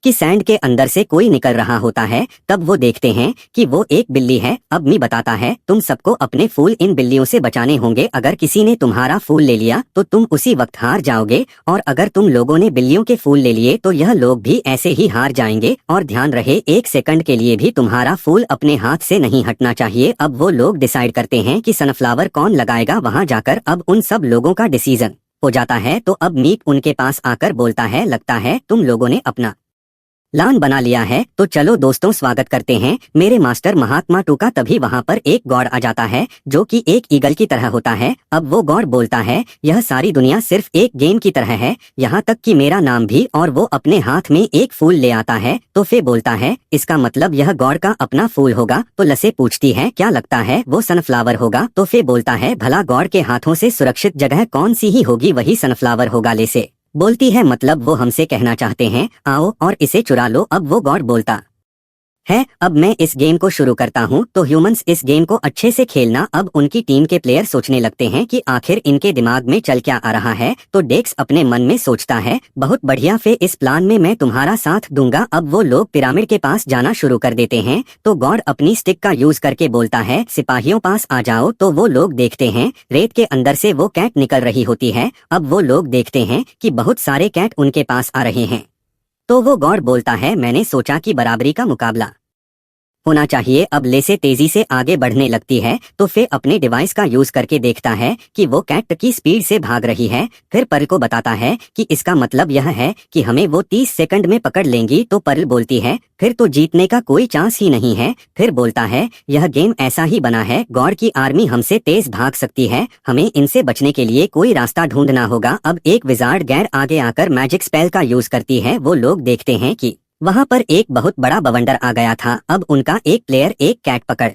कि सैंड के अंदर से कोई निकल रहा होता है। तब वो देखते हैं कि वो एक बिल्ली है। अब मी बताता है, तुम सबको अपने फूल इन बिल्लियों से बचाने होंगे। अगर किसी ने तुम्हारा फूल ले लिया तो तुम उसी वक्त हार जाओगे, और अगर तुम लोगों ने बिल्लियों के फूल ले लिए तो यह लोग भी ऐसे ही हार जाएंगे। और ध्यान रहे, 1 सेकंड के लिए भी तुम्हारा फूल अपने हाथ से नहीं हटना चाहिए। अब वो लोग डिसाइड करते हैं कि सनफ्लावर कौन लगाएगा वहां जाकर। अब उन सब लोगों का डिसीजन हो जाता है। तो अब मीप उनके पास आकर बोलता है, लगता है तुम लोगों ने अपना प्लान बना लिया है, तो चलो दोस्तों स्वागत करते हैं मेरे मास्टर महात्मा टू का। तभी वहाँ पर एक गॉड आ जाता है, जो कि एक ईगल की तरह होता है। अब वो गॉड बोलता है, यह सारी दुनिया सिर्फ एक गेम की तरह है, यहाँ तक कि मेरा नाम भी। और वो अपने हाथ में एक फूल ले आता है। तो फे बोलता है, इसका मतलब यह गॉड का अपना फूल होगा। तो लसे पूछती है, क्या लगता है वो सनफ्लावर होगा? तो फे बोलता है, भला गॉड के हाथों से सुरक्षित जगह कौन सी ही होगी, वही सनफ्लावर होगा। लेसे बोलती है, मतलब वो हमसे कहना चाहते हैं आओ और इसे चुरा लो। अब वो गॉड बोलता है, अब मैं इस गेम को शुरू करता हूँ। तो ह्यूमंस इस गेम को अच्छे से खेलना। अब उनकी टीम के प्लेयर सोचने लगते हैं कि आखिर इनके दिमाग में चल क्या आ रहा है। तो डेक्स अपने मन में सोचता है, बहुत बढ़िया फे, इस प्लान में मैं तुम्हारा साथ दूंगा। अब वो लोग पिरामिड के पास जाना शुरू कर देते हैं। तो गॉड अपनी स्टिक का यूज करके बोलता है, सिपाहियों पास आ जाओ। तो वो लोग देखते हैं रेत के अंदर से वो कैट निकल रही होती है। अब वो लोग देखते हैं कि बहुत सारे कैट उनके पास आ रहे हैं। तो वो गॉड बोलता है, मैंने सोचा कि बराबरी का मुकाबला होना चाहिए। अब लेसे तेजी से आगे बढ़ने लगती है। तो फे अपने डिवाइस का यूज करके देखता है कि वो कैट की स्पीड से भाग रही है। फिर पर्ल को बताता है कि इसका मतलब यह है कि हमें वो 30 सेकंड में पकड़ लेंगी। तो पर्ल बोलती है, फिर तो जीतने का कोई चांस ही नहीं है। फिर बोलता है, यह गेम ऐसा ही बना है, गॉड की आर्मी हमसे तेज भाग सकती है, हमें इनसे बचने के लिए कोई रास्ता ढूंढना होगा। अब एक विजार्ड गैर आगे आकर मैजिक स्पेल का यूज करती है। वो लोग देखते हैं कि वहां पर एक बहुत बड़ा बवंडर आ गया था। अब उनका एक प्लेयर एक कैट पकड़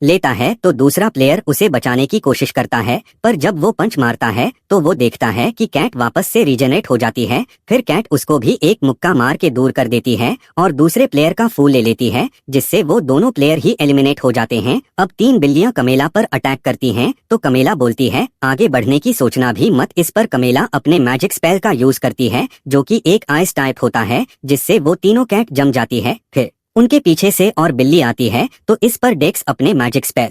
लेता है, तो दूसरा प्लेयर उसे बचाने की कोशिश करता है। पर जब वो पंच मारता है तो वो देखता है कि कैट वापस से रीजनरेट हो जाती है। फिर कैट उसको भी एक मुक्का मार के दूर कर देती है और दूसरे प्लेयर का फूल ले लेती है, जिससे वो दोनों प्लेयर ही एलिमिनेट हो जाते हैं। अब 3 बिल्लियां कमेला पर अटैक करती हैं। तो कमेला बोलती है, आगे बढ़ने की सोचना भी मत। इस पर कमेला अपने मैजिक स्पेल का यूज करती है, जो कि एक आइस टाइप होता है, जिससे वो तीनों कैट जम जाती है। फिर उनके पीछे से और बिल्ली आती है। तो इस पर डेक्स अपने मैजिक स्पेल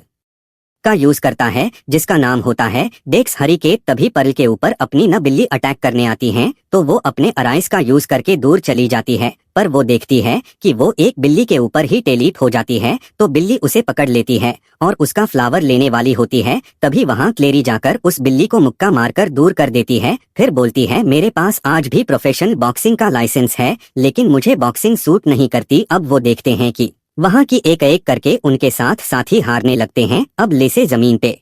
का यूज करता है, जिसका नाम होता है डेक्स हरिकेट। तभी पर्ल के ऊपर अपनी न बिल्ली अटैक करने आती हैं। तो वो अपने अराइस का यूज करके दूर चली जाती है, पर वो देखती है कि वो एक बिल्ली के ऊपर ही टेलीप हो जाती है। तो बिल्ली उसे पकड़ लेती है और उसका फ्लावर लेने वाली होती है। तभी वहां क्लेरी जाकर उस बिल्ली को मुक्का मारकर दूर कर देती है। फिर बोलती है, मेरे पास आज भी प्रोफेशनल बॉक्सिंग का लाइसेंस है, लेकिन मुझे बॉक्सिंग सूट नहीं करती। अब वो देखते हैं कि वहां की एक एक करके उनके साथ साथी हारने लगते हैं। अब लेसे जमीन पे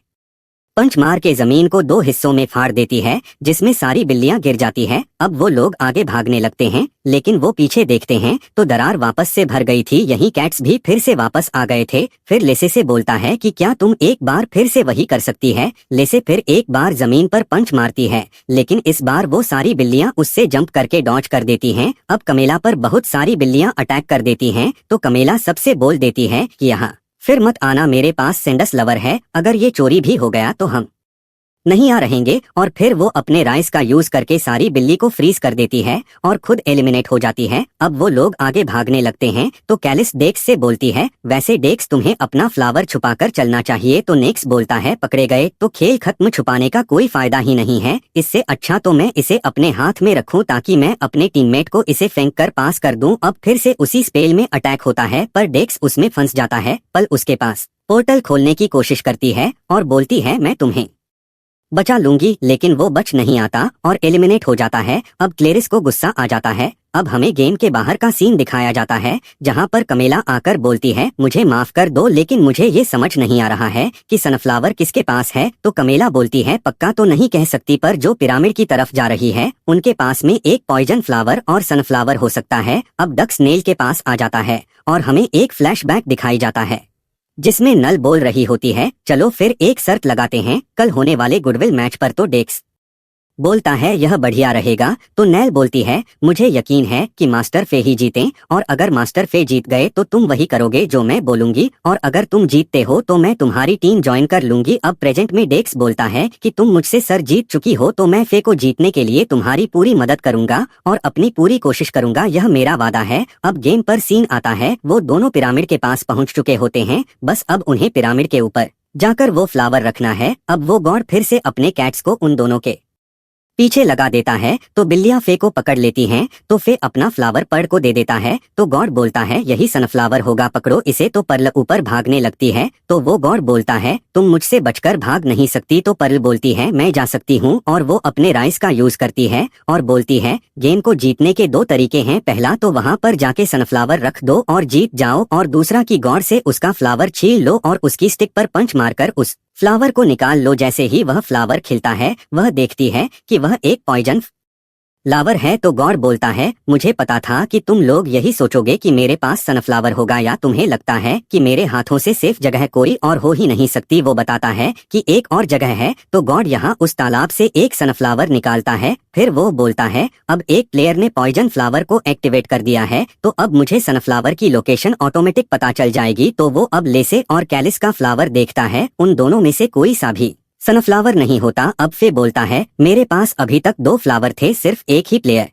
पंच मार के जमीन को 2 हिस्सों में फाड़ देती है, जिसमें सारी बिल्लियां गिर जाती है। अब वो लोग आगे भागने लगते हैं, लेकिन वो पीछे देखते हैं तो दरार वापस से भर गई थी। यहीं कैट्स भी फिर से वापस आ गए थे। फिर लेसे से बोलता है कि क्या तुम एक बार फिर से वही कर सकती है? लेसे फिर एक बार जमीन पर पंच मारती है, लेकिन इस बार वो सारी बिल्लियां उससे जंप करके डॉज कर देती हैं। अब कमेला पर बहुत सारी बिल्लियां अटैक कर देती हैं। तो कमेला सबसे बोल देती है कि यहाँ फिर मत आना, मेरे पास सेंडस लवर है, अगर ये चोरी भी हो गया तो हम नहीं आ रहेंगे और फिर वो अपने राइस का यूज करके सारी बिल्ली को फ्रीज कर देती है और खुद एलिमिनेट हो जाती है। अब वो लोग आगे भागने लगते हैं तो कैलिस डेक्स से बोलती है, वैसे डेक्स तुम्हें अपना फ्लावर छुपाकर चलना चाहिए। तो नेक्स बोलता है, पकड़े गए तो खेल खत्म, छुपाने का कोई फायदा ही नहीं है, इससे अच्छा तो मैं इसे अपने हाथ में रखूं ताकि मैं अपने टीममेट को इसे फेंक कर पास कर दूं। अब फिर से उसी स्पेल में अटैक होता है पर डेक्स उसमें फंस जाता है। पल उसके पास पोर्टल खोलने की कोशिश करती है और बोलती है, मैं तुम्हें बचा लूंगी, लेकिन वो बच नहीं आता और एलिमिनेट हो जाता है। अब क्लेरिस को गुस्सा आ जाता है। अब हमें गेम के बाहर का सीन दिखाया जाता है जहां पर कमेला आकर बोलती है, मुझे माफ कर दो लेकिन मुझे ये समझ नहीं आ रहा है कि सनफ्लावर किसके पास है। तो कमेला बोलती है, पक्का तो नहीं कह सकती पर जो पिरामिड की तरफ जा रही है उनके पास में एक पॉइजन फ्लावर और सनफ्लावर हो सकता है। अब डक्स नेल के पास आ जाता है और हमें एक फ्लैशबैक दिखाई जाता है जिसमें नल बोल रही होती है, चलो फिर एक शर्त लगाते हैं, कल होने वाले गुडविल मैच पर। तो डेक्स बोलता है, यह बढ़िया रहेगा। तो नैल बोलती है, मुझे यकीन है कि मास्टर फे ही जीतें और अगर मास्टर फे जीत गए तो तुम वही करोगे जो मैं बोलूंगी और अगर तुम जीतते हो तो मैं तुम्हारी टीम ज्वाइन कर लूंगी। अब प्रेजेंट में डेक्स बोलता है कि तुम मुझसे सर जीत चुकी हो तो मैं फे को जीतने के लिए तुम्हारी पूरी मदद करूंगा और अपनी पूरी कोशिश करूंगा, यह मेरा वादा है। अब गेम पर सीन आता है, वो दोनों पिरामिड के पास पहुंच चुके होते हैं, बस अब उन्हें पिरामिड के ऊपर जाकर वो फ्लावर रखना है। अब वो गॉड फिर से अपने कैट्स को उन दोनों के पीछे लगा देता है तो बिल्लियां फे को पकड़ लेती हैं। तो फे अपना फ्लावर पर्ल को दे देता है तो गॉड बोलता है, यही सनफ्लावर होगा, पकड़ो इसे। तो पर्ल ऊपर भागने लगती है तो वो गॉड बोलता है, तुम मुझसे बचकर भाग नहीं सकती। तो पर्ल बोलती है, मैं जा सकती हूँ और वो अपने राइस का यूज करती है और बोलती है, गेम को जीतने के दो तरीके हैं, पहला तो वहाँ पर जाके सनफ्लावर रख दो और जीत जाओ और दूसरा की गॉड से उसका फ्लावर छीन लो और उसकी स्टिक पर पंच मारकर उस फ्लावर को निकाल लो। जैसे ही वह फ्लावर खिलता है वह देखती है कि वह एक पॉइजन फ्लावर है। तो गॉड बोलता है, मुझे पता था कि तुम लोग यही सोचोगे कि मेरे पास सनफ्लावर होगा, या तुम्हें लगता है कि मेरे हाथों से सेफ जगह कोई और हो ही नहीं सकती। वो बताता है कि एक और जगह है। तो गॉड यहाँ उस तालाब से एक सनफ्लावर निकालता है। फिर वो बोलता है, अब एक प्लेयर ने पॉइजन फ्लावर को एक्टिवेट कर दिया है तो अब मुझे सनफ्लावर की लोकेशन ऑटोमेटिक पता चल जाएगी। तो वो अब लेसे और कैलिस का फ्लावर देखता है, उन दोनों में से कोई सा भी सनफ्लावर नहीं होता। अब फे बोलता है, मेरे पास अभी तक दो फ्लावर थे, सिर्फ एक ही प्लेयर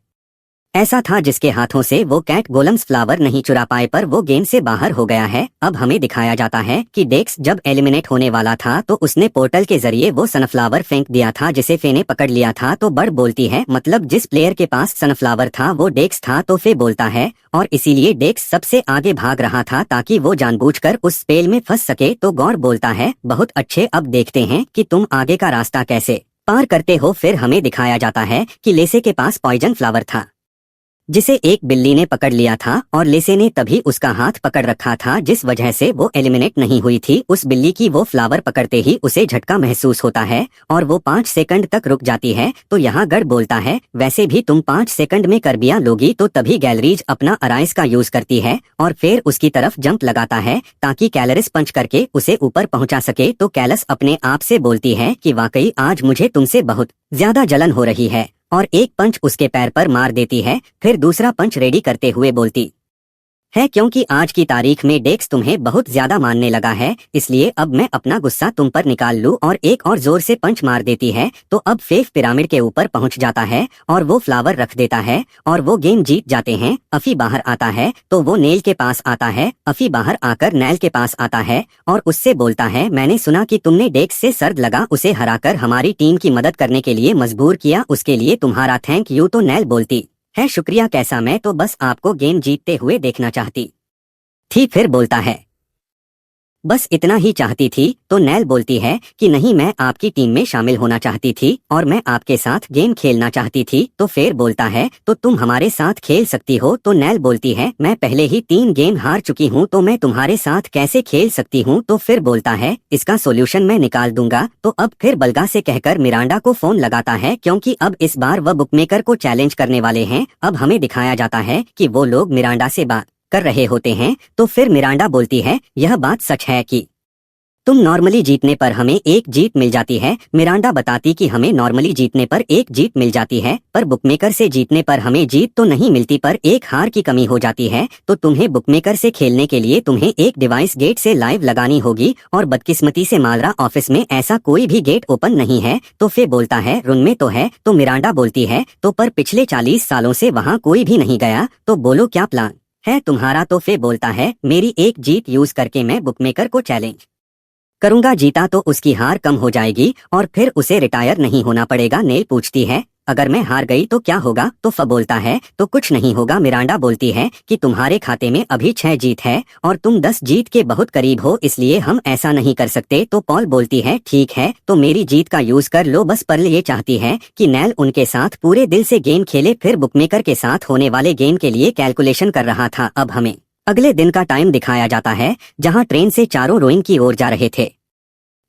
ऐसा था जिसके हाथों से वो कैट गोलम्स फ्लावर नहीं चुरा पाए पर वो गेम से बाहर हो गया है। अब हमें दिखाया जाता है कि डेक्स जब एलिमिनेट होने वाला था तो उसने पोर्टल के जरिए वो सनफ्लावर फेंक दिया था जिसे फे ने पकड़ लिया था। तो बर्ड बोलती है, मतलब जिस प्लेयर के पास सनफ्लावर था वो डेक्स था। तो फे बोलता है, और इसीलिए डेक्स सबसे आगे भाग रहा था ताकि वो जानबूझकर उस स्पेल में फंस सके। तो गॉड बोलता है, बहुत अच्छे, अब देखते हैं कि तुम आगे का रास्ता कैसे पार करते हो। फिर हमें दिखाया जाता है कि लेसे के पास पॉइजन फ्लावर था जिसे एक बिल्ली ने पकड़ लिया था और लेसे ने तभी उसका हाथ पकड़ रखा था जिस वजह से वो एलिमिनेट नहीं हुई थी। उस बिल्ली की वो फ्लावर पकड़ते ही उसे झटका महसूस होता है और वो 5 सेकंड तक रुक जाती है। तो यहाँ गढ़ बोलता है, वैसे भी तुम 5 सेकंड में करबिया लोगी। तो तभी गैलरीज अपना अराइस का यूज करती है और फिर उसकी तरफ जंप लगाता है ताकि कैलरिस पंच करके उसे ऊपर पहुंचा सके। तो कैलस अपने आप से बोलती है कि वाकई आज मुझे तुमसे बहुत ज्यादा जलन हो रही है और एक पंच उसके पैर पर मार देती है। फिर दूसरा पंच रेडी करते हुए बोलती है, क्योंकि आज की तारीख में डेक्स तुम्हें बहुत ज्यादा मानने लगा है, इसलिए अब मैं अपना गुस्सा तुम पर निकाल लूं। और एक और जोर से पंच मार देती है। तो अब फेफ पिरामिड के ऊपर पहुंच जाता है और वो फ्लावर रख देता है और वो गेम जीत जाते हैं। अफी बाहर आता है तो वो नेल के पास आता है। अफी बाहर आकर नैल के पास आता है और उससे बोलता है, मैंने सुना कि तुमने डेक्स से सर्द लगा उसे हराकर हमारी टीम की मदद करने के लिए मजबूर किया, उसके लिए तुम्हारा थैंक यू। तो नैल बोलती है, शुक्रिया, कैसा, मैं तो बस आपको गेम जीतते हुए देखना चाहती थी। फिर बोलता है, बस इतना ही चाहती थी। तो नैल बोलती है कि नहीं, मैं आपकी टीम में शामिल होना चाहती थी और मैं आपके साथ गेम खेलना चाहती थी। तो फिर बोलता है, तो तुम हमारे साथ खेल सकती हो। तो नैल बोलती है, मैं पहले ही 3 गेम हार चुकी हूँ तो मैं तुम्हारे साथ कैसे खेल सकती हूँ। तो फिर बोलता है, इसका सोल्यूशन मैं निकाल दूंगा। तो अब फिर बलगा से कहकर मिरांडा को फोन लगाता है क्योंकि अब इस बार वह बुकमेकर को चैलेंज करने वाले हैं। अब हमें दिखाया जाता है कि वो लोग मिरांडा से बात कर रहे होते हैं। तो फिर मिरांडा बोलती है, यह बात सच है कि तुम नॉर्मली जीतने पर हमें एक जीत मिल जाती है। मिरांडा बताती कि हमें नॉर्मली जीतने पर एक जीत मिल जाती है, पर बुकमेकर से जीतने पर हमें जीत तो नहीं मिलती पर एक हार की कमी हो जाती है। तो तुम्हें बुकमेकर से खेलने के लिए तुम्हें एक डिवाइस गेट से लाइव लगानी होगी और बदकिस्मती से मालरा ऑफिस में ऐसा कोई भी गेट ओपन नहीं है। तो फे बोलता है रुन में तो है। तो मिरांडा बोलती है तो पर पिछले 40 सालों से वहाँ कोई भी नहीं गया, तो बोलो क्या प्लान है तुम्हारा। तो फे बोलता है मेरी एक जीत यूज करके मैं बुकमेकर को चैलेंज करूंगा, जीता तो उसकी हार कम हो जाएगी और फिर उसे रिटायर नहीं होना पड़ेगा। नेल पूछती है अगर मैं हार गई तो क्या होगा। तो फ बोलता है तो कुछ नहीं होगा। मिरांडा बोलती है कि तुम्हारे खाते में अभी 6 जीत है और तुम 10 जीत के बहुत करीब हो, इसलिए हम ऐसा नहीं कर सकते। तो पॉल बोलती है ठीक है तो मेरी जीत का यूज कर लो। बस पर्ल ये चाहती है कि नेल उनके साथ पूरे दिल से गेम खेले। फिर बुकमेकर के साथ होने वाले गेम के लिए कैलकुलेशन कर रहा था। अब हमें अगले दिन का टाइम दिखाया जाता है जहां ट्रेन से चारों रोइंग की ओर जा रहे थे,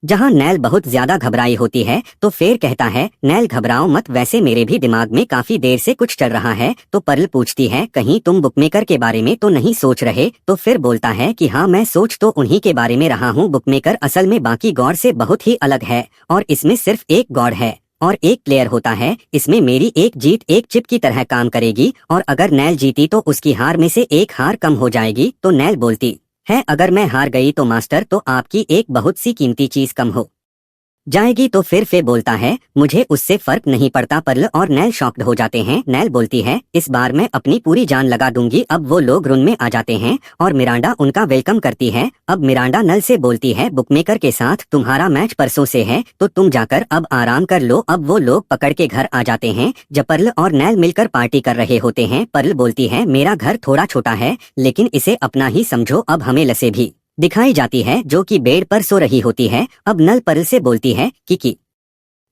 जहां नेल बहुत ज्यादा घबराई होती है। तो फेर कहता है नेल घबराओ मत, वैसे मेरे भी दिमाग में काफी देर से कुछ चल रहा है। तो पर्ल पूछती है कहीं तुम बुकमेकर के बारे में तो नहीं सोच रहे। तो फिर बोलता है कि हाँ मैं सोच तो उन्हीं के बारे में रहा हूँ। बुकमेकर असल में बाकी गॉड से बहुत ही अलग है और इसमें सिर्फ एक गॉड है और एक प्लेयर होता है। इसमें मेरी एक जीत एक चिप की तरह काम करेगी और अगर नेल जीती तो उसकी हार में से एक हार कम हो जाएगी। तो नेल बोलती है अगर मैं हार गई तो मास्टर तो आपकी एक बहुत सी कीमती चीज कम हो जाएगी। तो फिर फे बोलता है मुझे उससे फर्क नहीं पड़ता। पर्ल और नेल शॉक्ड हो जाते हैं। नेल बोलती है इस बार मैं अपनी पूरी जान लगा दूंगी। अब वो लोग रूम में आ जाते हैं और मिरांडा उनका वेलकम करती है। अब मिरांडा नल से बोलती है बुकमेकर के साथ तुम्हारा मैच परसों से है तो तुम जाकर अब आराम कर लो। अब वो लोग पकड़ के घर आ जाते हैं जब पर्ल और नेल मिलकर पार्टी कर रहे होते हैं। पर्ल बोलती है मेरा घर थोड़ा छोटा है लेकिन इसे अपना ही समझो। अब हमें लसे भी दिखाई जाती है जो कि बेड पर सो रही होती है। अब नल पर्ल से बोलती है कि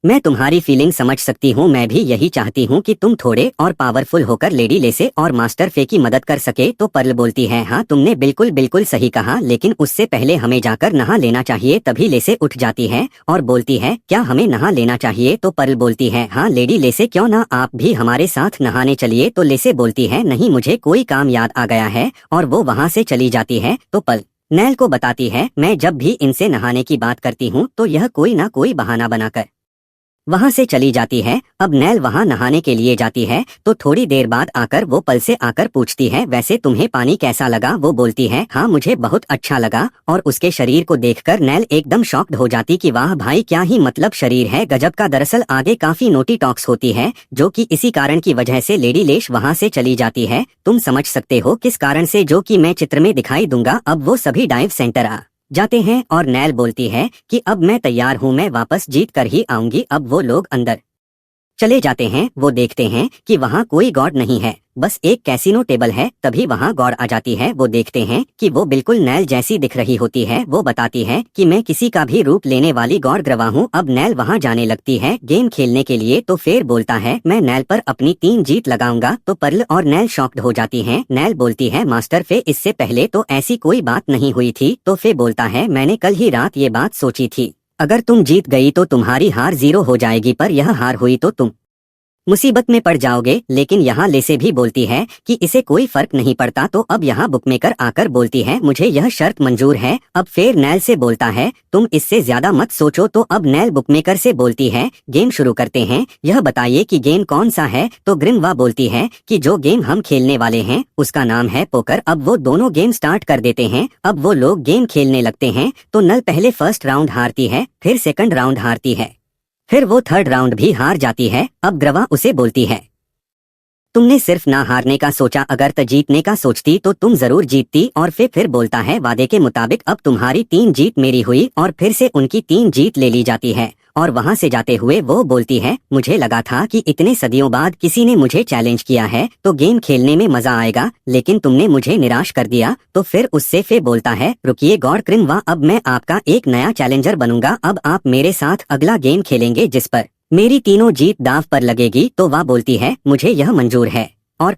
मैं तुम्हारी फीलिंग समझ सकती हूँ, मैं भी यही चाहती हूँ कि तुम थोड़े और पावरफुल होकर लेडी लेसे और मास्टर फे की मदद कर सके। तो पर्ल बोलती है हाँ तुमने बिल्कुल बिल्कुल सही कहा, लेकिन उससे पहले हमें जाकर नहा लेना चाहिए। तभी लेसे उठ जाती है और बोलती है क्या हमें नहा लेना चाहिए। तो पर्ल बोलती है हाँ लेडी लेसे क्यों ना आप भी हमारे साथ नहाने चलिए। तो लेसे बोलती है नहीं मुझे कोई काम याद आ गया है और वो वहाँ से चली जाती है। तो पर्ल नेल को बताती है मैं जब भी इनसे नहाने की बात करती हूँ तो यह कोई ना कोई बहाना बनाकर वहां से चली जाती है। अब नेल वहां नहाने के लिए जाती है तो थोड़ी देर बाद आकर वो पल से आकर पूछती है वैसे तुम्हें पानी कैसा लगा। वो बोलती है हाँ मुझे बहुत अच्छा लगा और उसके शरीर को देखकर नेल एकदम शॉक्ड हो जाती कि वाह भाई क्या ही मतलब शरीर है, गजब का। दरअसल आगे काफी नोटी टॉक्स होती है जो कि इसी कारण की वजह से लेडी लेश वहां से चली जाती है। तुम समझ सकते हो किस कारण से, जो कि मैं चित्र में दिखाई दूंगा। अब वो सभी डाइव सेंटर आ जाते हैं और नेल बोलती है कि अब मैं तैयार हूँ, मैं वापस जीत कर ही आऊंगी। अब वो लोग अंदर चले जाते हैं। वो देखते हैं कि वहाँ कोई गॉड नहीं है, बस एक कैसीनो टेबल है। तभी वहाँ गॉड आ जाती है। वो देखते हैं कि वो बिल्कुल नेल जैसी दिख रही होती है। वो बताती है कि मैं किसी का भी रूप लेने वाली गॉड ग्रवा हूँ। अब नेल वहाँ जाने लगती है गेम खेलने के लिए। तो फिर बोलता है मैं नेल पर अपनी 3 जीत लगाऊंगा। तो पर्ल और नेल शॉक्ड हो जाती हैं। नेल बोलती है मास्टर फे इससे पहले तो ऐसी कोई बात नहीं हुई थी। तो फे बोलता है मैंने कल ही रात ये बात सोची थी, अगर तुम जीत गई तो तुम्हारी हार 0 हो जाएगी, पर यह हार हुई तो तुम मुसीबत में पड़ जाओगे। लेकिन यहाँ लेसे भी बोलती है कि इसे कोई फर्क नहीं पड़ता। तो अब यहाँ बुकमेकर आकर बोलती है मुझे यह शर्त मंजूर है। अब फिर नेल से बोलता है तुम इससे ज्यादा मत सोचो। तो अब नेल बुकमेकर से बोलती है गेम शुरू करते हैं, यह बताइए कि गेम कौन सा है। तो ग्रिमवा बोलती है कि जो गेम हम खेलने वाले हैं उसका नाम है पोकर। अब वो दोनों गेम स्टार्ट कर देते हैं। अब वो लोग गेम खेलने लगते हैं। तो नल पहले फर्स्ट राउंड हारती है, फिर सेकंड राउंड हारती है, फिर वो थर्ड राउंड भी हार जाती है। अब ग्रवा उसे बोलती है तुमने सिर्फ ना हारने का सोचा, अगर तो जीतने का सोचती तो तुम जरूर जीतती। और फिर बोलता है वादे के मुताबिक अब तुम्हारी 3 जीत मेरी हुई और फिर से उनकी 3 जीत ले ली जाती है। और वहां से जाते हुए वो बोलती है मुझे लगा था कि इतने सदियों बाद किसी ने मुझे चैलेंज किया है तो गेम खेलने में मजा आएगा, लेकिन तुमने मुझे निराश कर दिया। तो फिर उससे फे बोलता है रुकिए गॉड क्रिमवा, अब मैं आपका एक नया चैलेंजर बनूंगा। अब आप मेरे साथ अगला गेम खेलेंगे जिस पर मेरी तीनों जीत दांव पर लगेगी। तो वह बोलती है मुझे यह मंजूर है। और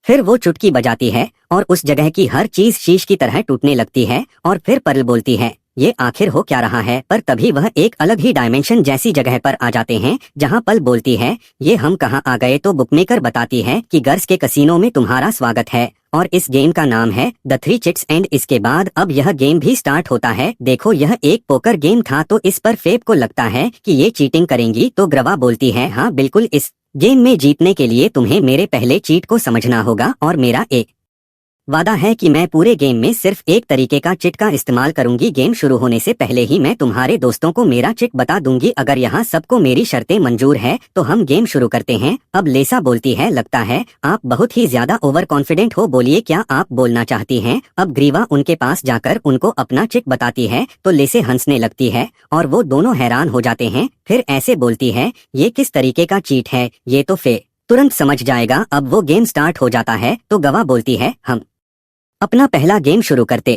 फिर वो चुटकी बजाती है और उस जगह की हर चीज शीश की तरह टूटने लगती है। और फिर पर्ल बोलती है ये आखिर हो क्या रहा है, पर तभी वह एक अलग ही डायमेंशन जैसी जगह पर आ जाते हैं जहाँ पल बोलती है, ये हम कहाँ आ गए। तो बुकमेकर बताती है कि गर्स के कसीनो में तुम्हारा स्वागत है और इस गेम का नाम है द थ्री चिट्स एंड इसके बाद अब यह गेम भी स्टार्ट होता है। देखो यह एक पोकर गेम था तो इस पर फेब को लगता है कि ये चीटिंग करेंगी, तो ग्रवा बोलती है हाँ बिल्कुल, इस गेम में जीतने के लिए तुम्हें मेरे पहले चीट को समझना होगा और मेरा एक वादा है कि मैं पूरे गेम में सिर्फ एक तरीके का चिट का इस्तेमाल करूंगी। गेम शुरू होने से पहले ही मैं तुम्हारे दोस्तों को मेरा चिट बता दूंगी। अगर यहाँ सबको मेरी शर्तें मंजूर है तो हम गेम शुरू करते हैं। अब लेसा बोलती है लगता है आप बहुत ही ज्यादा ओवर कॉन्फिडेंट हो, बोलिए क्या आप बोलना चाहती हैं। अब ग्रीवा उनके पास जाकर उनको अपना चिट बताती है तो लेसे हंसने लगती है और वो दोनों हैरान हो जाते हैं। फिर ऐसे बोलती है ये किस तरीके का चीट है, ये तो फे तुरंत समझ जाएगा। अब वो गेम स्टार्ट हो जाता है तो गवा बोलती है हम अपना पहला गेम शुरू करते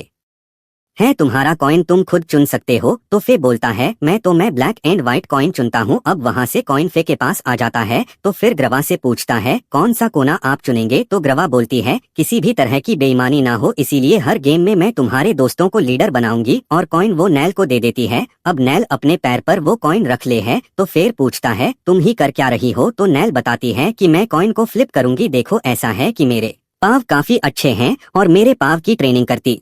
हैं, तुम्हारा कॉइन तुम खुद चुन सकते हो। तो फे बोलता है मैं ब्लैक एंड व्हाइट कॉइन चुनता हूँ। अब वहाँ से कॉइन फे के पास आ जाता है तो फिर ग्रवा से पूछता है कौन सा कोना आप चुनेंगे। तो ग्रवा बोलती है किसी भी तरह की बेईमानी ना हो, इसीलिए हर गेम में मैं तुम्हारे दोस्तों को लीडर बनाऊंगी। और कॉइन वो नैल को दे देती है। अब नैल अपने पैर पर वो कॉइन रख ले है तो फिर पूछता है तुम ही कर क्या रही हो। तो नैल बताती है कि मैं कॉइन को फ्लिप करूंगी। देखो ऐसा है कि मेरे पाव काफी अच्छे हैं और मेरे पाव की ट्रेनिंग करती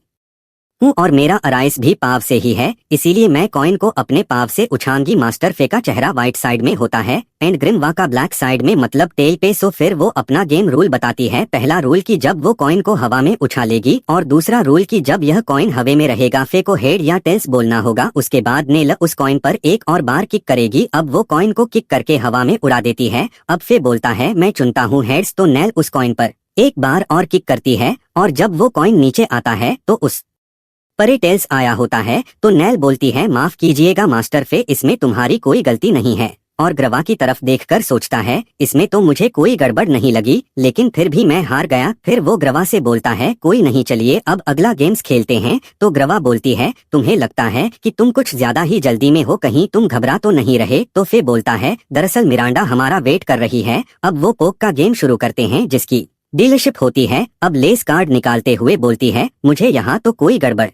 हूँ और मेरा अराइस भी पाव से ही है, इसीलिए मैं कॉइन को अपने पाव से उछाऊंगी। मास्टर फे का चेहरा व्हाइट साइड में होता है एंड ग्रिमवा का ब्लैक साइड में, मतलब टेल पे। सो फिर वो अपना गेम रूल बताती है। पहला रूल की जब वो कॉइन को हवा में उछालेगी और दूसरा रूल की जब यह कॉइन हवे में रहेगा फे को हेड या टेल्स बोलना होगा। उसके बाद नेल उस कॉइन पर एक और बार किक करेगी। अब वो कॉइन को किक करके हवा में उड़ा देती है। अब फे बोलता है मैं चुनता हूँ हेड्स। तो नेल उस कॉइन पर एक बार और किक करती है और जब वो कॉइन नीचे आता है तो उस पर टेल्स आया होता है। तो नेल बोलती है माफ कीजिएगा मास्टर फे, इसमें तुम्हारी कोई गलती नहीं है। और ग्रवा की तरफ देखकर सोचता है इसमें तो मुझे कोई गड़बड़ नहीं लगी, लेकिन फिर भी मैं हार गया। फिर वो ग्रवा से बोलता है कोई नहीं, चलिए अब अगला गेम्स खेलते हैं। तो ग्रवा बोलती है तुम्हें लगता है कि तुम कुछ ज्यादा ही जल्दी में हो, कहीं तुम घबरा तो नहीं रहे। तो फे बोलता है दरअसल मिरांडा हमारा वेट कर रही है। अब वो पोक का गेम शुरू करते हैं जिसकी डीलरशिप होती है। अब लेस कार्ड निकालते हुए बोलती है मुझे यहाँ तो कोई गड़बड़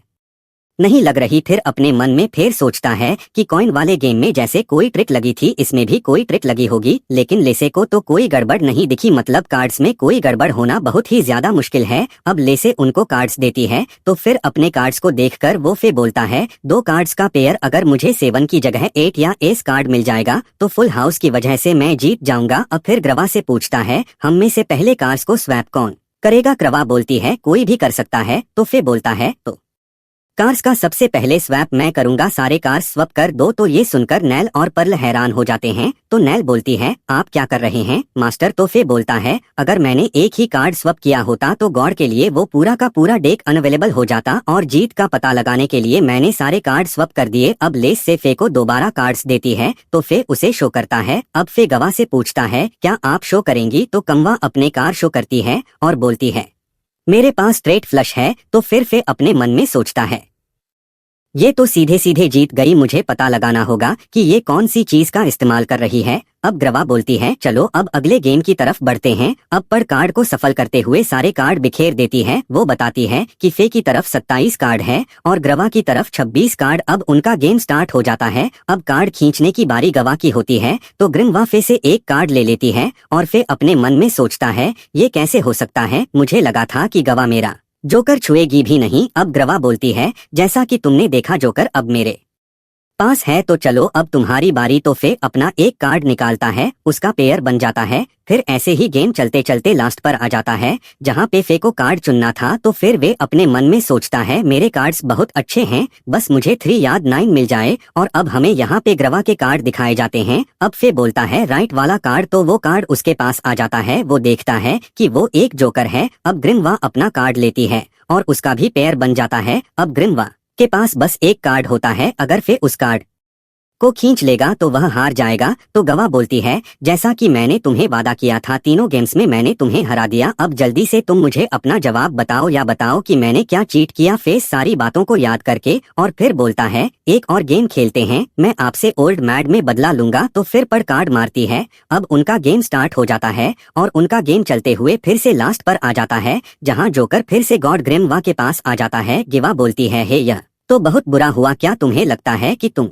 नहीं लग रही। फिर अपने मन में फिर सोचता है कि कॉइन वाले गेम में जैसे कोई ट्रिक लगी थी, इसमें भी कोई ट्रिक लगी होगी, लेकिन लेसे को तो कोई गड़बड़ नहीं दिखी। मतलब कार्ड्स में कोई गड़बड़ होना बहुत ही ज्यादा मुश्किल है। अब लेसे उनको कार्ड्स देती है तो फिर अपने कार्ड्स को देखकर वो फे बोलता है दो कार्ड्स का पेयर, अगर मुझे 7 की जगह 8 या एस कार्ड मिल जाएगा तो फुल हाउस की वजह से मैं जीत जाऊंगा। अब फिर ग्रवा से पूछता है हम में से पहले कार्ड्स को स्वैप कौन करेगा। ग्रवा बोलती है कोई भी कर सकता है। तो फे बोलता है तो कार्स का सबसे पहले स्वैप मैं करूंगा, सारे कार्स स्वैप कर दो। तो ये सुनकर नैल और पर्ल हैरान हो जाते हैं। तो नैल बोलती है आप क्या कर रहे हैं मास्टर। तो फे बोलता है अगर मैंने एक ही कार्ड स्वैप किया होता तो गॉड के लिए वो पूरा का पूरा डेक अनअवेलेबल हो जाता और जीत का पता लगाने के लिए मैंने सारे कार्ड स्वैप कर दिए। अब लेस से फे को दोबारा कार्ड्स देती है तो फे उसे शो करता है। अब फे गवा से पूछता है क्या आप शो करेंगी। तो कमवा अपने कार्ड शो करती है और बोलती है मेरे पास स्ट्रेट फ्लश है। तो फिर फे अपने मन में सोचता है ये तो सीधे सीधे जीत गई, मुझे पता लगाना होगा कि ये कौन सी चीज का इस्तेमाल कर रही है। अब ग्रवा बोलती है चलो अब अगले गेम की तरफ बढ़ते हैं। अब पर कार्ड को सफल करते हुए सारे कार्ड बिखेर देती है। वो बताती है कि फे की तरफ 27 कार्ड है और ग्रवा की तरफ 26 कार्ड। अब उनका गेम स्टार्ट हो जाता है। अब कार्ड खींचने की बारी गवा की होती है तो ग्रिमवा फे से एक कार्ड ले लेती है और फे अपने मन में सोचता है ये कैसे हो सकता है, मुझे लगा था कि गवा मेरा जोकर छुएगी भी नहीं। अब ग्रवा बोलती है जैसा कि तुमने देखा जोकर अब मेरे पास है तो चलो अब तुम्हारी बारी। तो फे अपना एक कार्ड निकालता है, उसका पेयर बन जाता है। फिर ऐसे ही गेम चलते चलते लास्ट पर आ जाता है जहाँ पे फे को कार्ड चुनना था। तो फिर वे अपने मन में सोचता है मेरे कार्ड्स बहुत अच्छे हैं, बस मुझे 3 या 9 मिल जाए। और अब हमें यहाँ पे ग्रवा के कार्ड दिखाए जाते हैं। अब फे बोलता है राइट वाला कार्ड। तो वो कार्ड उसके पास आ जाता है। वो देखता है कि वो एक जोकर है। अब ग्रिमवा अपना कार्ड लेती है और उसका भी पेयर बन जाता है। अब ग्रिमवा के पास बस एक कार्ड होता है, अगर फे उस कार्ड को खींच लेगा तो वह हार जाएगा। तो गवा बोलती है जैसा कि मैंने तुम्हें वादा किया था, तीनों गेम्स में मैंने तुम्हें हरा दिया। अब जल्दी से तुम मुझे अपना जवाब बताओ या बताओ कि मैंने क्या चीट किया। फेस सारी बातों को याद करके और फिर बोलता है एक और गेम खेलते हैं, मैं आपसे ओल्ड मैड में बदला लूंगा। तो फिर पर कार्ड मारती है। अब उनका गेम स्टार्ट हो जाता है और उनका गेम चलते हुए फिर से लास्ट पर आ जाता है जहाँ जोकर फिर से गॉड ग्रिमवा के पास आ जाता है। गिवा बोलती है हे यह तो बहुत बुरा हुआ। क्या तुम्हें लगता है कि तुम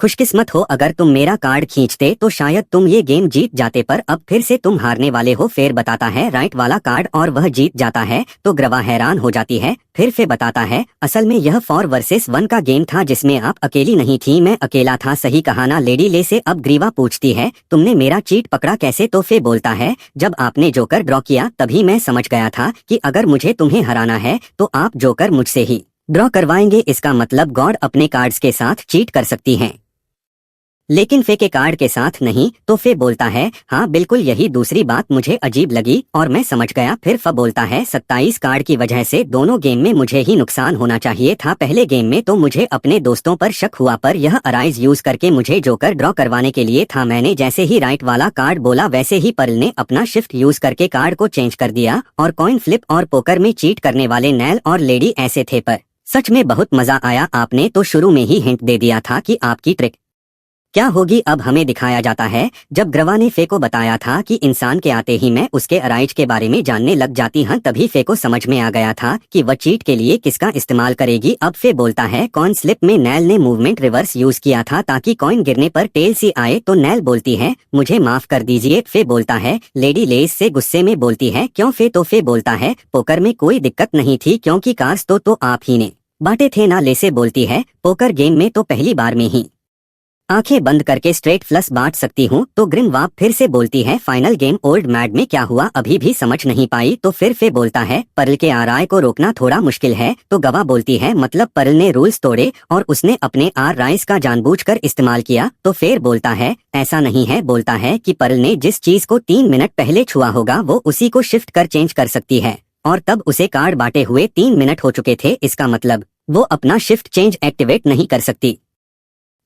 खुशकिस्मत हो? अगर तुम मेरा कार्ड खींचते तो शायद तुम ये गेम जीत जाते, पर अब फिर से तुम हारने वाले हो। फिर बताता है राइट वाला कार्ड और वह जीत जाता है तो ग्रवा हैरान हो जाती है। फिर बताता है असल में यह 4 वर्सेस 1 का गेम था जिसमें आप अकेली नहीं थी, मैं अकेला था। सही कहा ना लेडी ले से? अब ग्रीवा पूछती है तुमने मेरा चीट पकड़ा कैसे? तो फे बोलता है जब आपने जोकर ड्रॉ किया तभी मैं समझ गया था कि अगर मुझे तुम्हें हराना है तो आप जोकर मुझसे ही ड्रॉ करवाएंगे। इसका मतलब गॉड अपने कार्ड्स के साथ चीट कर सकती हैं लेकिन फे के कार्ड के साथ नहीं। तो फे बोलता है हाँ बिल्कुल, यही दूसरी बात मुझे अजीब लगी और मैं समझ गया। फिर फ बोलता है 27 कार्ड की वजह से दोनों गेम में मुझे ही नुकसान होना चाहिए था। पहले गेम में तो मुझे अपने दोस्तों पर शक हुआ, पर यह अराइज यूज करके मुझे जोकर ड्रॉ करवाने के लिए था। मैंने जैसे ही राइट वाला कार्ड बोला वैसे ही पर्ल ने अपना शिफ्ट यूज करके कार्ड को चेंज कर दिया और कॉइन फ्लिप और पोकर में चीट करने वाले नैल और लेडी ऐसे थे। पर सच में बहुत मजा आया। आपने तो शुरू में ही हिंट दे दिया था कि आपकी ट्रिक क्या होगी। अब हमें दिखाया जाता है जब ग्रवा ने फे को बताया था कि इंसान के आते ही मैं उसके अराइज के बारे में जानने लग जाती हूँ, तभी फे को समझ में आ गया था कि वह चीट के लिए किसका इस्तेमाल करेगी। अब फे बोलता है कॉइन स्लिप में नैल ने मूवमेंट रिवर्स यूज किया था ताकि कॉइन गिरने पर टेल सी आए। तो नैल बोलती है मुझे माफ कर दीजिए। फे बोलता है लेडी लेस से गुस्से में बोलती है क्यों फे? तो फे बोलता है पोकर में कोई दिक्कत नहीं थी क्योंकि कार्ड्स तो आप ही ने बांटे थे ना। लेसे बोलती है पोकर गेम में तो पहली बार में ही आंखें बंद करके स्ट्रेट फ्लश बांट सकती हूँ। तो ग्रिन वाप फिर से बोलती है फाइनल गेम ओल्ड मैड में क्या हुआ अभी भी समझ नहीं पाई। तो फिर फे बोलता है पर्ल के आर को रोकना थोड़ा मुश्किल है। तो गवा बोलती है मतलब पर्ल ने रूल्स तोड़े और उसने अपने आर राइस का जानबूझकर इस्तेमाल किया। तो फिर बोलता है ऐसा नहीं है। बोलता है कि पर्ल ने जिस चीज को 3 मिनट पहले छुआ होगा वो उसी को शिफ्ट कर चेंज कर सकती है और तब उसे कार्ड बांटे हुए 3 मिनट हो चुके थे। इसका मतलब वो अपना शिफ्ट चेंज एक्टिवेट नहीं कर सकती।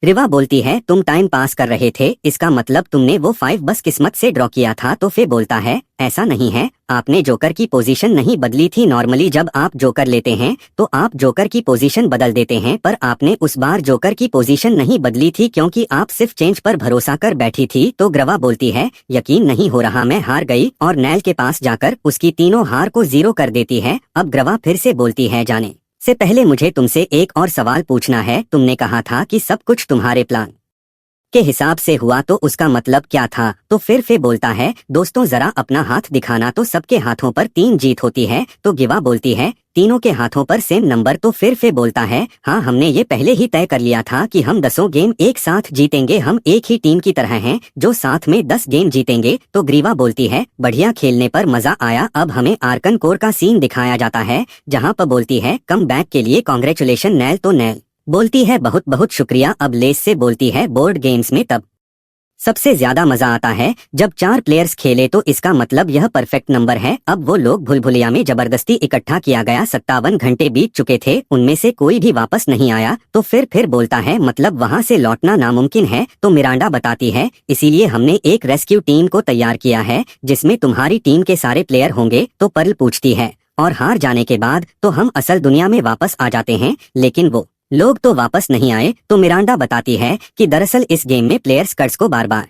रिवा बोलती है तुम टाइम पास कर रहे थे, इसका मतलब तुमने वो 5 बस किस्मत से ड्रॉ किया था। तो फे बोलता है ऐसा नहीं है, आपने जोकर की पोजीशन नहीं बदली थी। नॉर्मली जब आप जोकर लेते हैं तो आप जोकर की पोजीशन बदल देते हैं, पर आपने उस बार जोकर की पोजीशन नहीं बदली थी क्योंकि आप सिर्फ चेंज पर भरोसा कर बैठी थी। तो ग्रवा बोलती है यकीन नहीं हो रहा, मैं हार गई और नैल के पास जाकर उसकी तीनों हार को 0 कर देती है। अब ग्रवा फिर से बोलती है जाने से पहले मुझे तुमसे एक और सवाल पूछना है। तुमने कहा था कि सब कुछ तुम्हारे प्लान के हिसाब से हुआ, तो उसका मतलब क्या था? तो फिर फे बोलता है दोस्तों जरा अपना हाथ दिखाना। तो सबके हाथों पर 3 जीत होती है। तो गिवा बोलती है तीनों के हाथों पर सेम नंबर। तो फिर फे बोलता है हाँ हमने ये पहले ही तय कर लिया था कि हम 10 गेम एक साथ जीतेंगे, हम एक ही टीम की तरह हैं जो साथ में 10 गेम जीतेंगे। तो ग्रीवा बोलती है बढ़िया, खेलने पर मजा आया। अब हमें आर्कन कोर का सीन दिखाया जाता है जहाँ पर बोलती है कम बैक के लिए कॉन्ग्रेचुलेशन नैल। तो नैल बोलती है बहुत बहुत शुक्रिया। अब लेस से बोलती है बोर्ड गेम्स में तब सबसे ज्यादा मजा आता है जब 4 प्लेयर्स खेले, तो इसका मतलब यह परफेक्ट नंबर है। अब वो लोग भूलभुलैया में जबरदस्ती इकट्ठा किया गया, 57 घंटे बीत चुके थे, उनमें से कोई भी वापस नहीं आया। तो फिर बोलता है मतलब वहां से लौटना नामुमकिन है। तो मिरांडा बताती है इसीलिए हमने एक रेस्क्यू टीम को तैयार किया है जिसमें तुम्हारी टीम के सारे प्लेयर होंगे। तो पर्ल पूछती है और हार जाने के बाद तो हम असल दुनिया में वापस आ जाते हैं, लेकिन वो लोग तो वापस नहीं आए। तो मिरांडा बताती है कि दरअसल इस गेम में प्लेयर्स कर्स को बार बार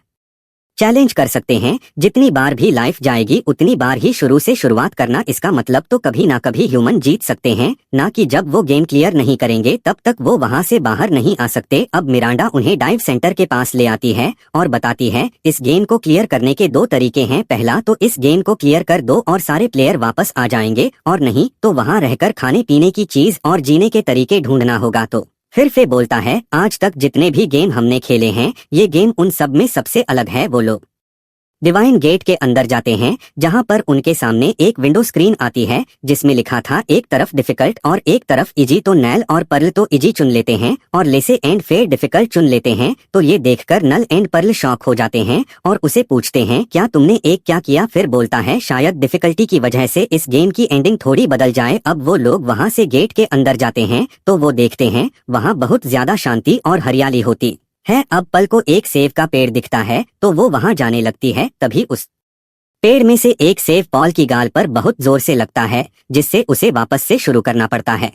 चैलेंज कर सकते हैं, जितनी बार भी लाइफ जाएगी उतनी बार ही शुरू से शुरुआत करना। इसका मतलब तो कभी ना कभी ह्यूमन जीत सकते हैं, ना कि जब वो गेम क्लियर नहीं करेंगे तब तक वो वहां से बाहर नहीं आ सकते। अब मिरांडा उन्हें डाइव सेंटर के पास ले आती है और बताती है इस गेम को क्लियर करने के 2 तरीके हैं। पहला तो इस गेम को क्लियर कर दो और सारे प्लेयर वापस आ जाएंगे, और नहीं तो वहाँ रहकर खाने पीने की चीज और जीने के तरीके ढूंढना होगा। तो फिर फे बोलता है आज तक जितने भी गेम हमने खेले हैं ये गेम उन सब में सबसे अलग है। वो लोग डिवाइन गेट के अंदर जाते हैं जहां पर उनके सामने एक विंडो स्क्रीन आती है जिसमें लिखा था एक तरफ डिफिकल्ट और एक तरफ इजी। तो नैल और पर्ल तो इजी चुन लेते हैं और लेसे एंड फेर डिफिकल्ट चुन लेते हैं। तो ये देखकर नल एंड पर्ल शॉक हो जाते हैं और उसे पूछते हैं क्या तुमने एक क्या किया? फिर बोलता है शायद डिफिकल्टी की वजह से इस गेम की एंडिंग थोड़ी बदल जाए। अब वो लोग वहाँ से गेट के अंदर जाते हैं तो वो देखते हैं वहाँ बहुत ज्यादा शांति और हरियाली होती है। अब पल को एक सेब का पेड़ दिखता है तो वो वहां जाने लगती है, तभी उस पेड़ में से एक सेब पॉल की गाल पर बहुत जोर से लगता है जिससे उसे वापस से शुरू करना पड़ता है।